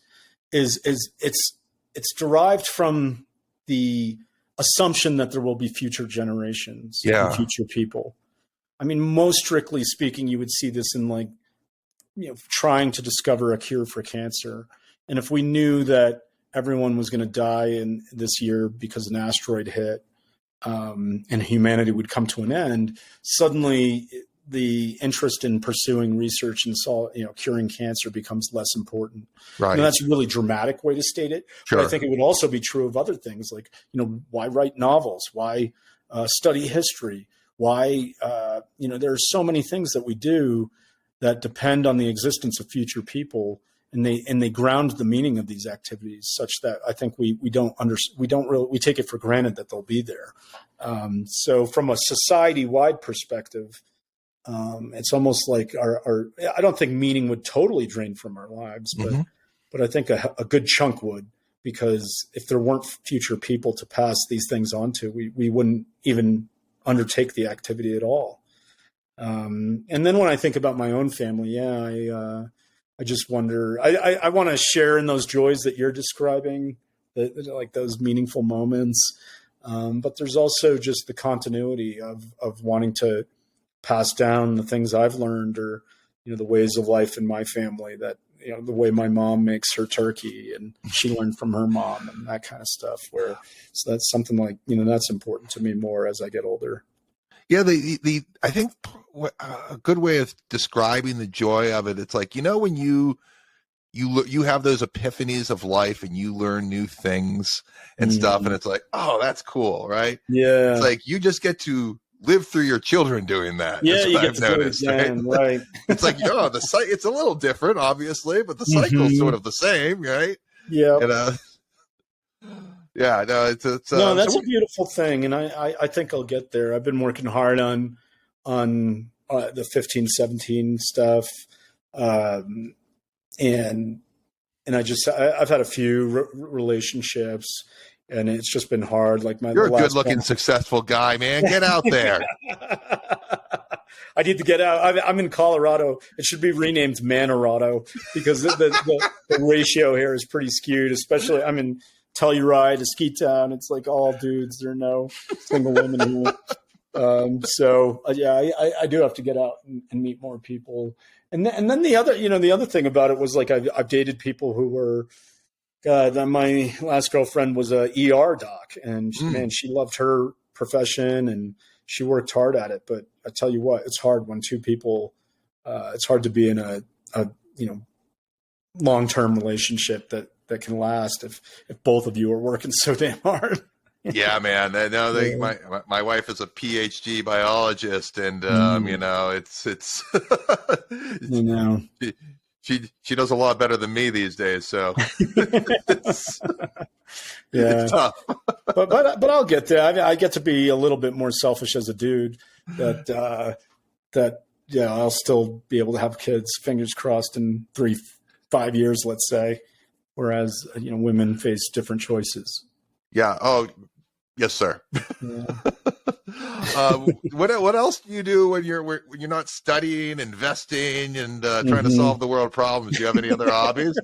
it's derived from the assumption that there will be future generations and future people. I mean, most strictly speaking, you would see this in like, trying to discover a cure for cancer. And if we knew that everyone was going to die in this year because an asteroid hit, and humanity would come to an end, suddenly the interest in pursuing research and curing cancer becomes less important. Right. And that's a really dramatic way to state it. Sure. But I think it would also be true of other things like, why write novels? Why study history? Why, there are so many things that we do that depend on the existence of future people, and they ground the meaning of these activities such that I think we take it for granted that they'll be there. So from a society-wide perspective, it's almost like I don't think meaning would totally drain from our lives, but I think a good chunk would, because if there weren't future people to pass these things on to, we wouldn't even undertake the activity at all. And then when I think about my own family, I just wonder, I want to share in those joys that you're describing, like those meaningful moments. But there's also just the continuity of wanting to pass down the things I've learned, or, the ways of life in my family, that, the way my mom makes her turkey and she learned from her mom and that kind of stuff, so that's something like, that's important to me more as I get older. Yeah. I think a good way of describing the joy of it, it's like, when you have those epiphanies of life and you learn new things and stuff, and it's like, oh, that's cool. Right. Yeah. It's like, you just get to live through your children doing that. Yeah, you get I've noticed, to do it again, right? It's like, it's a little different, obviously, but the cycle's sort of the same, right? Yeah. Yeah, no, it's no, that's a beautiful thing, and I think I'll get there. I've been working hard on the 15, 17 stuff, and I've had a few relationships. And it's just been hard. Like you're a good-looking, successful guy, man. Get out there. I need to get out. I'm in Colorado. It should be renamed Manorado, because the ratio here is pretty skewed. Especially, I'm in Telluride, a ski town. It's like all dudes. There are no single women here. I do have to get out and meet more people. And then the other thing about it was, like, I've dated people who were. My last girlfriend was a ER doc, and she loved her profession and she worked hard at it. But I tell you what, it's hard when two people. It's hard to be in a long-term relationship that can last if both of you are working so damn hard. Yeah, man. My wife is a PhD biologist, and it's She does a lot better than me these days, so it's tough. but I'll get there. I mean, I get to be a little bit more selfish as a dude. That I'll still be able to have kids. Fingers crossed in 3-5 years, let's say. Whereas women face different choices. Yeah. Oh, yes, sir. Yeah. What else do you do when you're not studying, investing, and trying to solve the world problems? Do you have any other hobbies?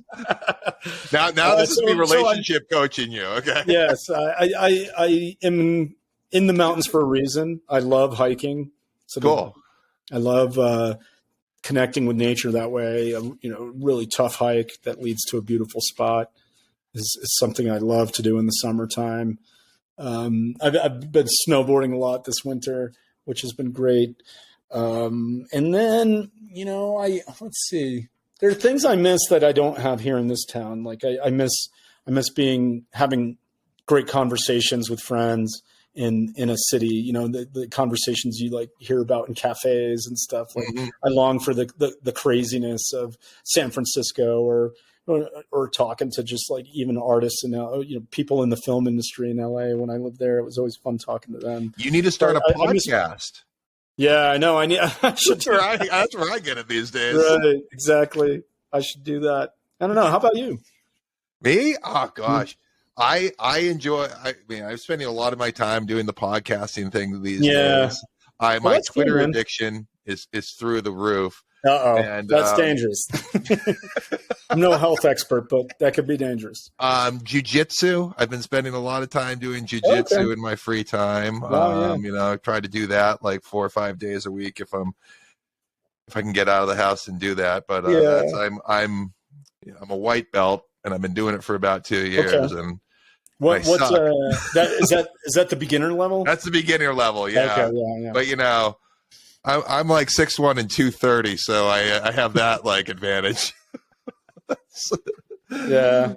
Now this is me relationship coaching you. Okay. Yes, I am in the mountains for a reason. I love hiking. So cool. I love connecting with nature that way. A really tough hike that leads to a beautiful spot is something I love to do in the summertime. I've been snowboarding a lot this winter, which has been great. And then, let's see, there are things I miss that I don't have here in this town. Like I miss having great conversations with friends in a city, the conversations you like hear about in cafes and stuff. Like I long for the craziness of San Francisco or or talking to just like even artists and people in the film industry in LA. When I lived there, it was always fun talking to them. You need to start a podcast. Yeah, I know. I should. That's where I get it these days. Right, exactly. I should do that. I don't know. How about you? Me? Oh gosh. I enjoy. I'm spending a lot of my time doing the podcasting thing these days. My Twitter addiction is through the roof. And that's dangerous. I'm no health expert, but that could be dangerous. Jiu-jitsu. I've been spending a lot of time doing jiu-jitsu in my free time. I try to do that like 4 or 5 days a week if I can get out of the house and do that. But I'm a white belt and I've been doing it for about 2 years. And what's that? Is that the beginner level? That's the beginner level. Yeah. Okay, But I'm like 6'1" and 230, so I have that like advantage. Yeah.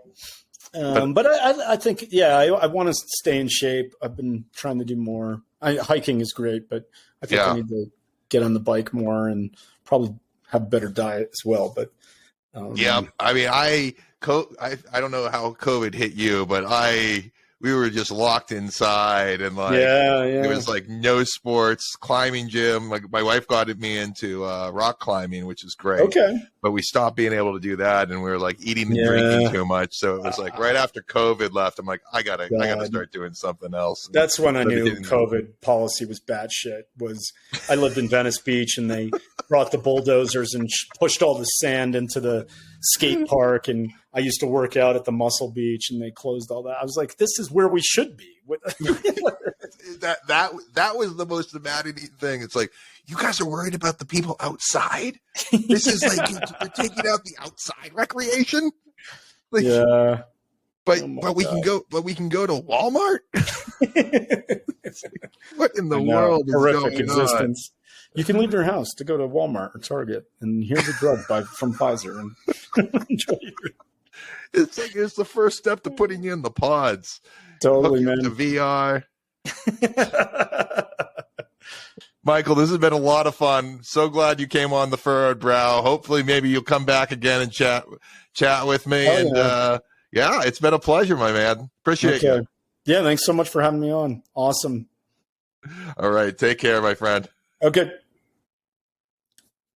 But I think, I want to stay in shape. I've been trying to do more. Hiking is great, but I think I need to get on the bike more and probably have a better diet as well. But I mean, I don't know how COVID hit you, but we were just locked inside and it was like no sports, climbing gym. Like my wife got me into rock climbing, which is great. Okay. But we stopped being able to do that and we were like eating and drinking too much. So it was like right after COVID left, I'm like, I gotta start doing something else. That's when I knew COVID policy was bad shit. I lived in Venice Beach and they brought the bulldozers and pushed all the sand into the skate park, and I used to work out at the Muscle Beach and they closed all that. I was like, this is where we should be. that was the most maddening thing. It's like, you guys are worried about the people outside? This is like we're taking out the outside recreation? Like, but we can go to Walmart? What in the world is horrific going existence. On? You can leave your house to go to Walmart or Target, and here's a drug from Pfizer, and enjoy it. It's like it's the first step to putting you in the pods. Totally, man. The VR. Michael, this has been a lot of fun. So glad you came on the Furrowed Brow. Hopefully, maybe you'll come back again and chat with me. It's been a pleasure, my man. Appreciate you. Yeah, thanks so much for having me on. Awesome. All right, take care, my friend. Okay.